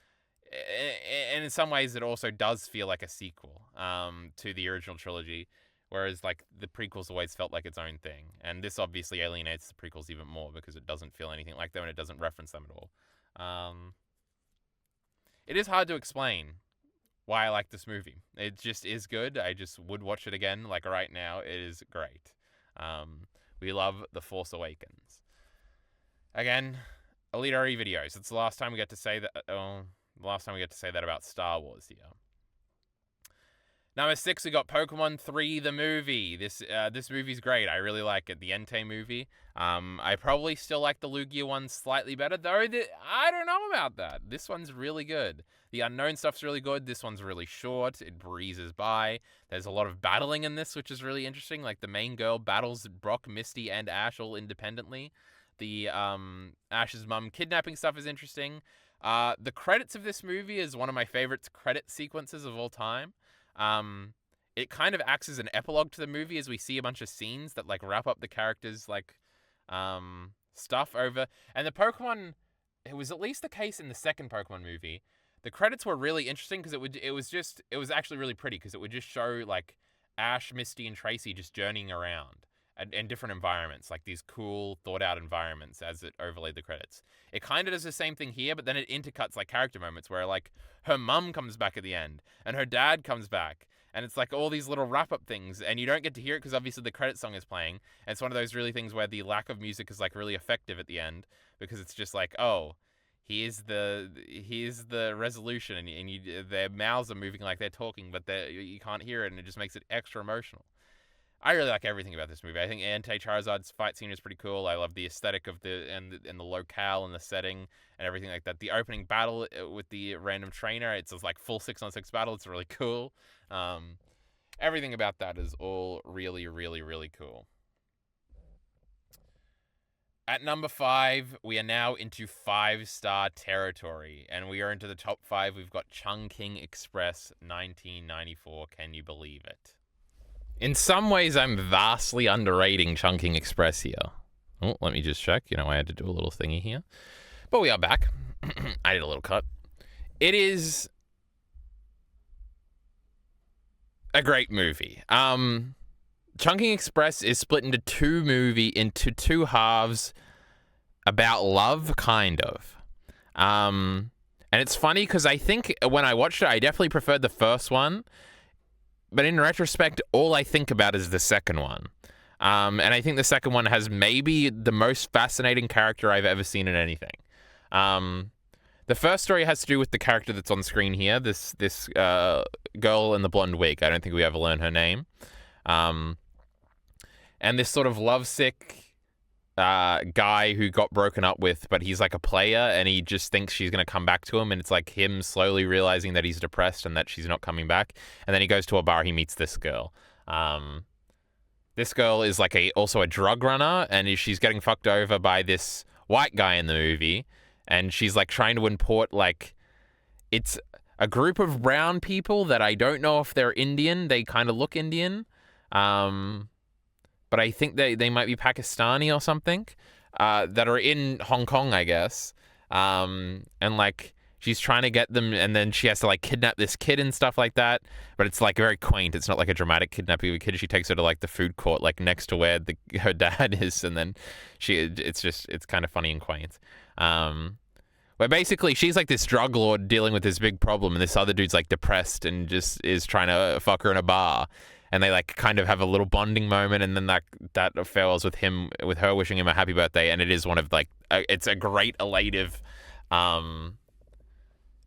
And in some ways, it also does feel like a sequel to the original trilogy. Whereas, like, the prequels always felt like its own thing. And this obviously alienates the prequels even more because it doesn't feel anything like them and it doesn't reference them at all. It is hard to explain why I like this movie. It just is good. I just would watch it again, like right now. It is great. We love The Force Awakens. Again, Elite RE videos. It's the last time we get to say that. The last time we get to say that about Star Wars here. Number 6, we got Pokemon 3, the movie. This movie's great. I really like it. The Entei movie. I probably still like the Lugia one slightly better, though. I don't know about that. This one's really good. The unknown stuff's really good. This one's really short. It breezes by. There's a lot of battling in this, which is really interesting. Like, the main girl battles Brock, Misty, and Ash all independently. The Ash's mum kidnapping stuff is interesting. The credits of this movie is one of my favorite credit sequences of all time. It kind of acts as an epilogue to the movie as we see a bunch of scenes that like wrap up the characters like stuff over. And the Pokemon, it was at least the case in the second Pokemon movie. The credits were really interesting because it was actually really pretty because it would just show like Ash, Misty, and Tracy just journeying around in different environments, like these cool thought out environments as it overlaid the credits. It kind of does the same thing here, but then it intercuts like character moments where like her mum comes back at the end and her dad comes back. And it's like all these little wrap-up things, and you don't get to hear it because obviously the credit song is playing. And it's one of those really things where the lack of music is like really effective at the end because it's just like, oh, here's the resolution, and their mouths are moving like they're talking, but you can't hear it, and it just makes it extra emotional. I really like everything about this movie. I think Entei Charizard's fight scene is pretty cool. I love the aesthetic of the locale and the setting and everything like that. The opening battle with the random trainer, it's like full 6-on-6 battle. It's really cool. Everything about that is all really, really, really cool. At number 5, we are now into 5-star territory, and we are into the top 5. We've got Chungking Express 1994. Can you believe it? In some ways, I'm vastly underrating Chungking Express here. Oh, let me just check. I had to do a little thingy here. But we are back. I did a little cut. It is a great movie. Chungking Express is split into into two halves about love, kind of. And it's funny because I think when I watched it, I definitely preferred the first one. But in retrospect, all I think about is the second one. And I think the second one has maybe the most fascinating character I've ever seen in anything. The first story has to do with the character that's on screen here, this girl in the blonde wig. I don't think we ever learn her name. And this sort of lovesick guy who got broken up with, but he's like a player, and he just thinks she's going to come back to him, and it's like him slowly realizing that he's depressed and that she's not coming back. And then he goes to a bar, he meets this girl. This girl is like also a drug runner, and she's getting fucked over by this white guy in the movie, and she's like trying to import like it's a group of brown people that I don't know if they're Indian. They kind of look Indian. But I think they might be Pakistani or something, that are in Hong Kong, I guess. And like she's trying to get them, and then she has to like kidnap this kid and stuff like that. But it's like very quaint. It's not like a dramatic kidnapping of a kid. She takes her to like the food court, like next to where her dad is, and then it's kind of funny and quaint. Where basically she's like this drug lord dealing with this big problem, and this other dude's like depressed and just is trying to fuck her in a bar. And they like kind of have a little bonding moment, and then that fails with her wishing him a happy birthday. And it is one of like it's a great elative,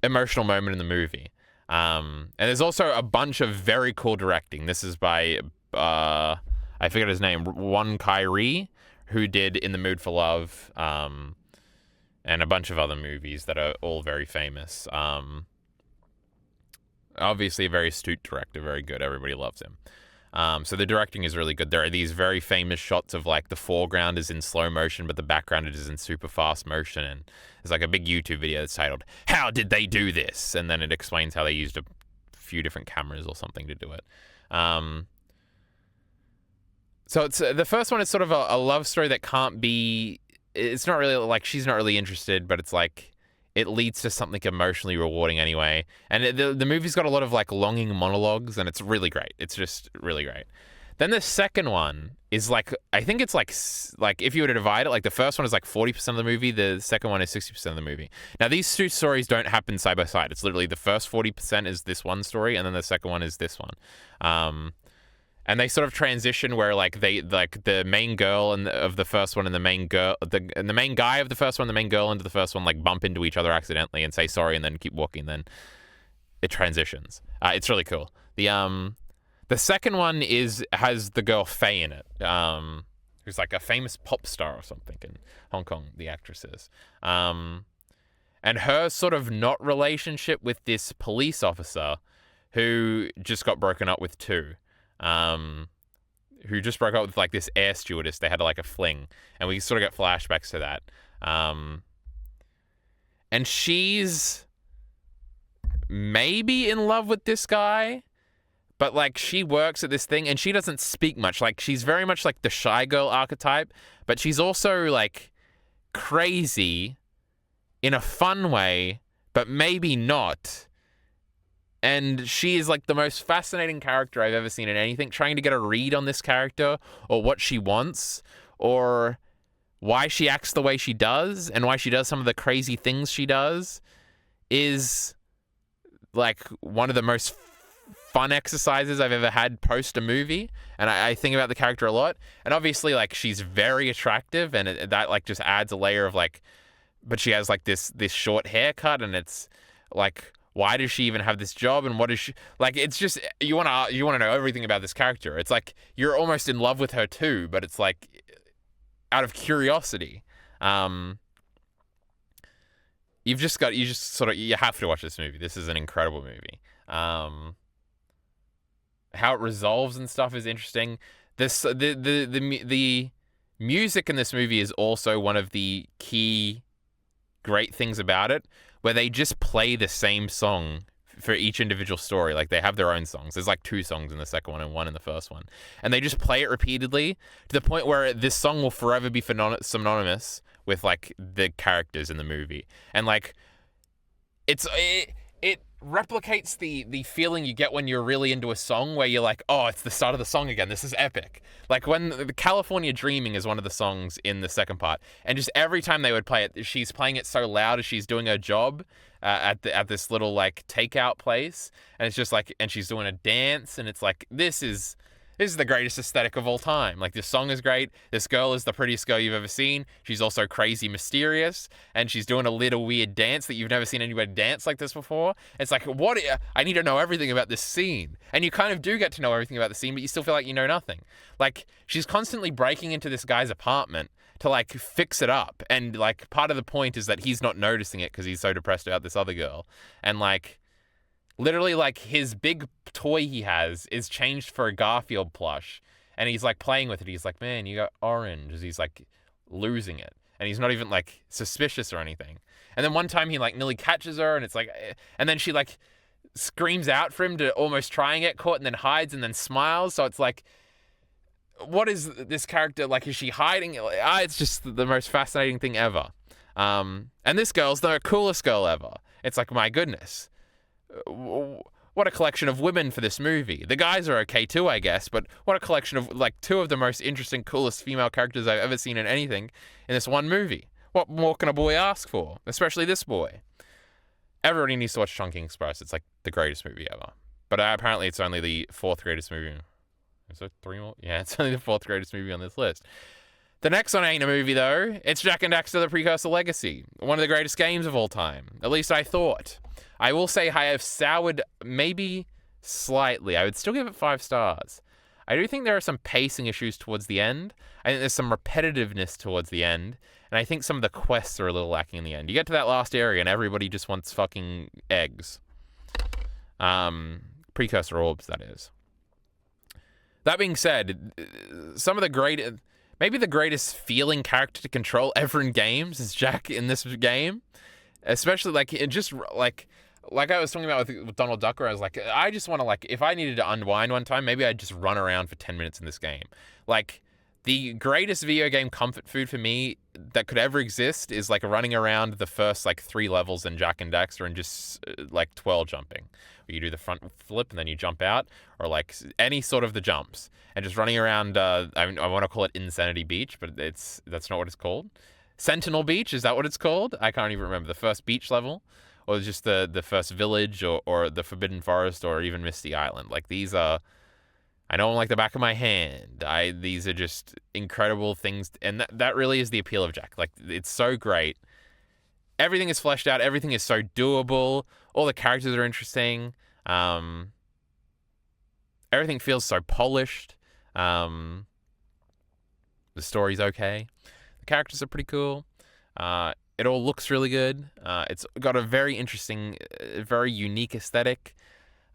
emotional moment in the movie. And there's also a bunch of very cool directing. This is by I forget his name, Won Kai-ri, who did In the Mood for Love, and a bunch of other movies that are all very famous. Obviously a very astute director, very good. Everybody loves him. So the directing is really good. There are these very famous shots of like the foreground is in slow motion, but the background is in super fast motion. And there's like a big YouTube video that's titled, "How Did They Do This?" And then it explains how they used a few different cameras or something to do it. So it's the first one is sort of a love story that can't be, it's not really like she's not really interested, but it's like, it leads to something emotionally rewarding anyway. And the movie's got a lot of like longing monologues, and it's really great. It's just really great. Then the second one is like, I think it's like if you were to divide it, like the first one is like 40% of the movie, the second one is 60% of the movie. Now these two stories don't happen side by side. It's literally the first 40% is this one story, and then the second one is this one. And they sort of transition where like the main girl of the first one and the main guy of the first one, the main girl into the first one, like bump into each other accidentally and say sorry and then keep walking. Then it transitions. It's really cool. The second one has the girl Faye in it, who's like a famous pop star or something in Hong Kong, the actress is. And her sort of not relationship with this police officer who just got broken up with too. Who just broke up with like this air stewardess. They had like a fling, and we sort of get flashbacks to that. And she's maybe in love with this guy, but like she works at this thing and she doesn't speak much. Like she's very much like the shy girl archetype, but she's also like crazy in a fun way, but maybe not. And she is like the most fascinating character I've ever seen in anything. Trying to get a read on this character or what she wants or why she acts the way she does and why she does some of the crazy things she does is like one of the most fun exercises I've ever had post a movie. And I think about the character a lot. And obviously like she's very attractive and that like just adds a layer of like, but she has like this short haircut and it's like, why does she even have this job and what is she like? It's just you want to know everything about this character. It's like you're almost in love with her too, but it's like out of curiosity. You have to watch this movie. This is an incredible movie. How it resolves and stuff is interesting. The music in this movie is also one of the key great things about it, where they just play the same song for each individual story. Like they have their own songs. There's like 2 songs in the second one and 1 in the first one. And they just play it repeatedly to the point where this song will forever be synonymous with like the characters in the movie. And like it replicates the feeling you get when you're really into a song where you're like, oh, it's the start of the song again. This is epic. Like when the California Dreaming is one of the songs in the second part. And just every time they would play it, she's playing it so loud as she's doing her job at this little like takeout place. And it's just like, and she's doing a dance and it's like, this is the greatest aesthetic of all time. Like this song is great. This girl is the prettiest girl you've ever seen. She's also crazy mysterious. And she's doing a little weird dance that you've never seen anybody dance like this before. It's like, I need to know everything about this scene. And you kind of do get to know everything about the scene, but you still feel like you know nothing. Like she's constantly breaking into this guy's apartment to like fix it up. And like part of the point is that he's not noticing it because he's so depressed about this other girl. And like, literally, like, his big toy he has is changed for a Garfield plush. And he's, like, playing with it. He's like, man, you got orange. As he's, like, losing it. And he's not even, like, suspicious or anything. And then one time he, like, nearly catches her. And it's like... And then she, like, screams out for him to almost try and get caught. And then hides and then smiles. So it's like... What is this character... Like, is she hiding? It's just the most fascinating thing ever. And this girl's the coolest girl ever. It's like, my goodness. What a collection of women for this movie. The guys are okay too, I guess, but what a collection of, like, 2 of the most interesting, coolest female characters I've ever seen in anything in this one movie. What more can a boy ask for? Especially this boy. Everybody needs to watch Chungking Express. It's, like, the greatest movie ever. But apparently it's only the 4th greatest movie. Is there 3 more? Yeah, it's only the 4th greatest movie on this list. The next one ain't a movie, though. It's Jak and Daxter: The Precursor Legacy. One of the greatest games of all time. At least I thought. I will say I have soured maybe slightly. I would still give it 5 stars. I do think there are some pacing issues towards the end. I think there's some repetitiveness towards the end. And I think some of the quests are a little lacking in the end. You get to that last area and everybody just wants fucking eggs. Precursor orbs, that is. That being said, some of the maybe the greatest feeling character to control ever in games is Jak in this game. Especially, like, it just, like I was talking about with Donald Duck, where I was like, I just want to, like, if I needed to unwind one time, maybe I'd just run around for 10 minutes in this game. Like, The greatest video game comfort food for me that could ever exist is like running around the first like 3 levels in Jak and Daxter and just like twirl jumping. Where you do the front flip and then you jump out, or like any sort of the jumps, and just running around. I want to call it Insanity Beach, but that's not what it's called. Sentinel Beach, is that what it's called? I can't even remember. The first beach level, or just the first village, or the Forbidden Forest, or even Misty Island. Like, these are, I know them like the back of my hand. These are just incredible things, and that really is the appeal of Jak. Like, it's so great. Everything is fleshed out. Everything is so doable. All the characters are interesting. Everything feels so polished. The story's okay. The characters are pretty cool. It all looks really good. It's got a very interesting, very unique aesthetic.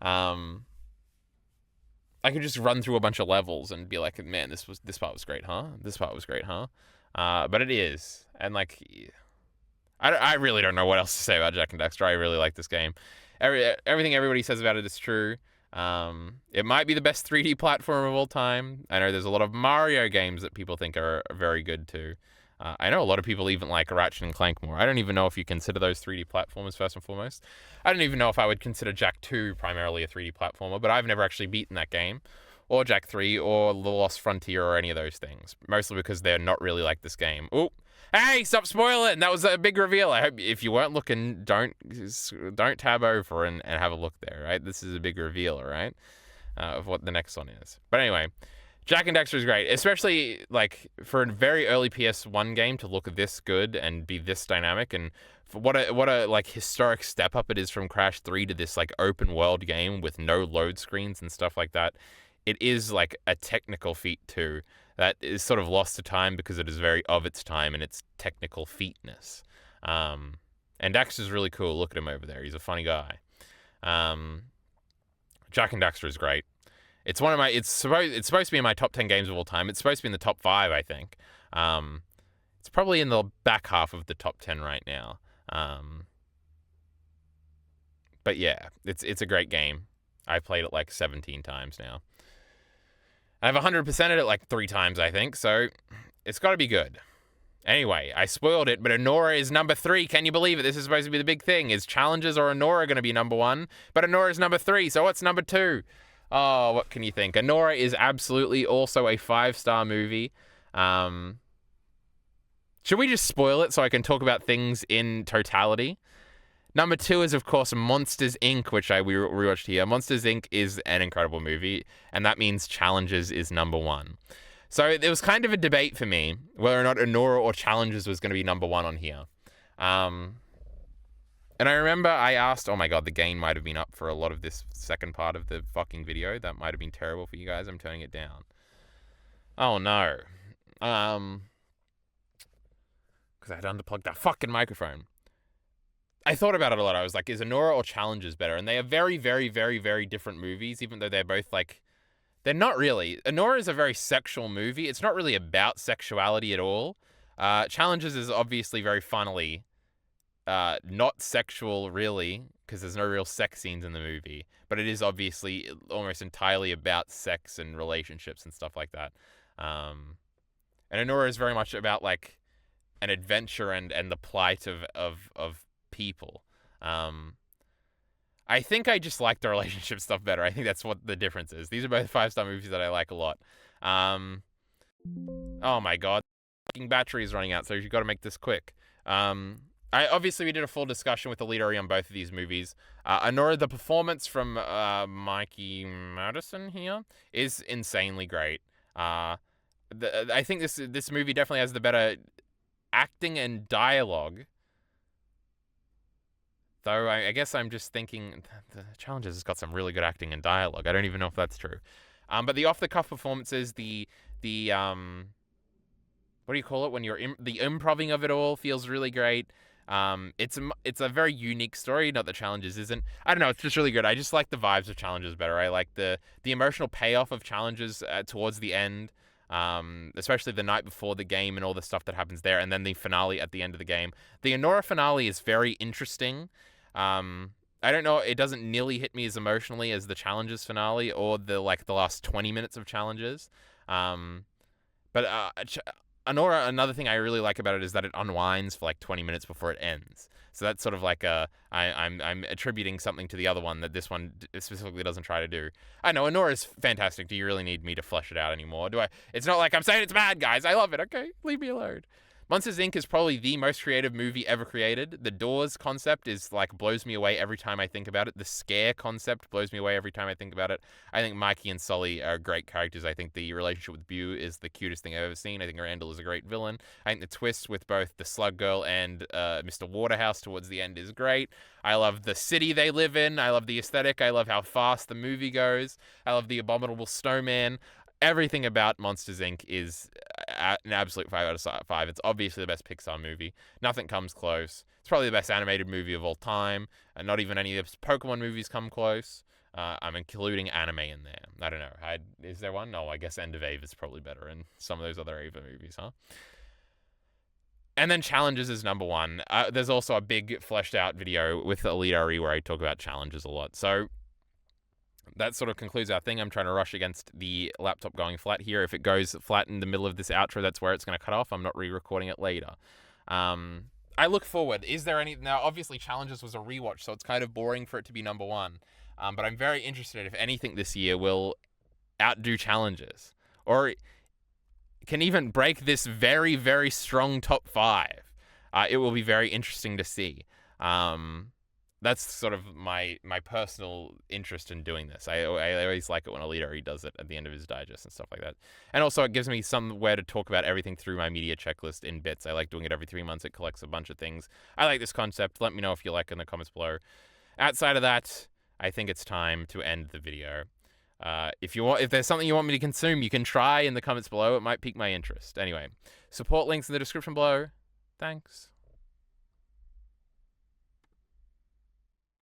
I could just run through a bunch of levels and be like, man, this part was great, huh? This part was great, huh? But it is. And like, I really don't know what else to say about Jak and Daxter. I really like this game. Everything everybody says about it is true. It might be the best 3D platform of all time. I know there's a lot of Mario games that people think are very good too. I know a lot of people even like Ratchet and Clank more. I don't even know if you consider those 3D platformers first and foremost. I don't even know if I would consider Jak 2 primarily a 3D platformer, but I've never actually beaten that game, or Jak 3, or The Lost Frontier, or any of those things. Mostly because they're not really like this game. Oh, hey, stop spoiling! That was a big reveal. I hope if you weren't looking, don't tab over and have a look there, right? This is a big reveal, all right, of what the next one is. But anyway, Jak and Daxter is great, especially like for a very early PS1 game to look this good and be this dynamic, and for what a like historic step up it is from Crash 3 to this like open world game with no load screens and stuff like that. It is like a technical feat too that is sort of lost to time because it is very of its time and its technical featness. And Daxter's really cool. Look at him over there. He's a funny guy. Jak and Daxter is great. It's one of my. It's supposed to be in my top 10 games of all time. It's supposed to be in the top 5, I think. It's probably in the back half of the top 10 right now. But yeah, it's a great game. I've played it like 17 times now. I've 100%ed it like 3 times, I think. So it's got to be good. Anyway, I spoiled it, but Anora is number 3. Can you believe it? This is supposed to be the big thing. Is Challenges or Anora going to be number 1? But Anora is number 3. So what's number 2? Oh, what can you think? Anora is absolutely also a 5-star movie. Should we just spoil it so I can talk about things in totality? Number 2 is, of course, Monsters, Inc., which I rewatched here. Monsters, Inc. is an incredible movie, and that means Challenges is number 1. So there was kind of a debate for me whether or not Anora or Challenges was going to be number 1 on here. And I remember I asked, oh my god, the gain might have been up for a lot of this second part of the fucking video. That might have been terrible for you guys. I'm turning it down. Oh no. Because I had unplugged that fucking microphone. I thought about it a lot. I was like, is Anora or Challenges better? And they are very, very, very, very different movies, even though they're both like, they're not really. Anora is a very sexual movie. It's not really about sexuality at all. Challenges is obviously very funnily not sexual, really, because there's no real sex scenes in the movie. But it is obviously almost entirely about sex and relationships and stuff like that. And Anora is very much about like an adventure and the plight of people. I think I just like the relationship stuff better. I think that's what the difference is. These are both 5-star movies that I like a lot. Oh my god, fucking battery is running out, so you've got to make this quick. We did a full discussion with Alita on both of these movies. Anora, the performance from Mikey Madison here is insanely great. I think this movie definitely has the better acting and dialogue. Though I guess I'm just thinking the Challenges has got some really good acting and dialogue. I don't even know if that's true. But the off-the-cuff performances, the what do you call it when you're the improving of it all feels really great. It's a very unique story. Not that Challenges isn't. I don't know. It's just really good. I just like the vibes of Challenges better. I like the emotional payoff of Challenges towards the end, especially the night before the game and all the stuff that happens there, and then the finale at the end of the game. The Anora finale is very interesting. I don't know. It doesn't nearly hit me as emotionally as the Challenges finale or the last 20 minutes of Challenges. But Anora, another thing I really like about it is that it unwinds for like 20 minutes before it ends. So that's sort of like I'm attributing something to the other one that this one specifically doesn't try to do. I know Anora's fantastic. Do you really need me to flesh it out anymore? Do I? It's not like I'm saying it's bad, guys. I love it. Okay, leave me alone. Monsters Inc. is probably the most creative movie ever created. The Doors concept is like blows me away every time I think about it. The scare concept blows me away every time I think about it. I think Mikey and Sully are great characters. I think the relationship with Bew is the cutest thing I've ever seen. I think Randall is a great villain. I think the twist with both the Slug Girl and Mr. Waterhouse towards the end is great. I love the city they live in. I love the aesthetic. I love how fast the movie goes. I love the abominable snowman. Everything about Monsters Inc. is an absolute 5 out of 5. It's obviously the best Pixar movie. Nothing comes close. It's probably the best animated movie of all time. And not even any of the Pokemon movies come close. I'm including anime in there. I don't know. Is there one? No, I guess End of Ava is probably better. And some of those other Ava movies, huh? And then challenges is number one. There's also a big fleshed out video with Elite RE where I talk about challenges a lot. So that sort of concludes our thing. I'm trying to rush against the laptop going flat here. If it goes flat in the middle of this outro, that's where it's going to cut off. I'm not re-recording it later. I look forward. Is there any... Now, obviously, Challenges was a rewatch, so it's kind of boring for it to be number one. But I'm very interested if anything this year will outdo Challenges. Or can even break this very, very strong top 5. It will be very interesting to see. That's sort of my personal interest in doing this. I always like it when Alita does it at the end of his digest and stuff like that. And also it gives me somewhere to talk about everything through my media checklist in bits. I like doing it every 3 months. It collects a bunch of things. I like this concept. Let me know if you like it in the comments below. Outside of that, I think it's time to end the video. If there's something you want me to consume, you can try in the comments below. It might pique my interest. Anyway, support links in the description below. Thanks.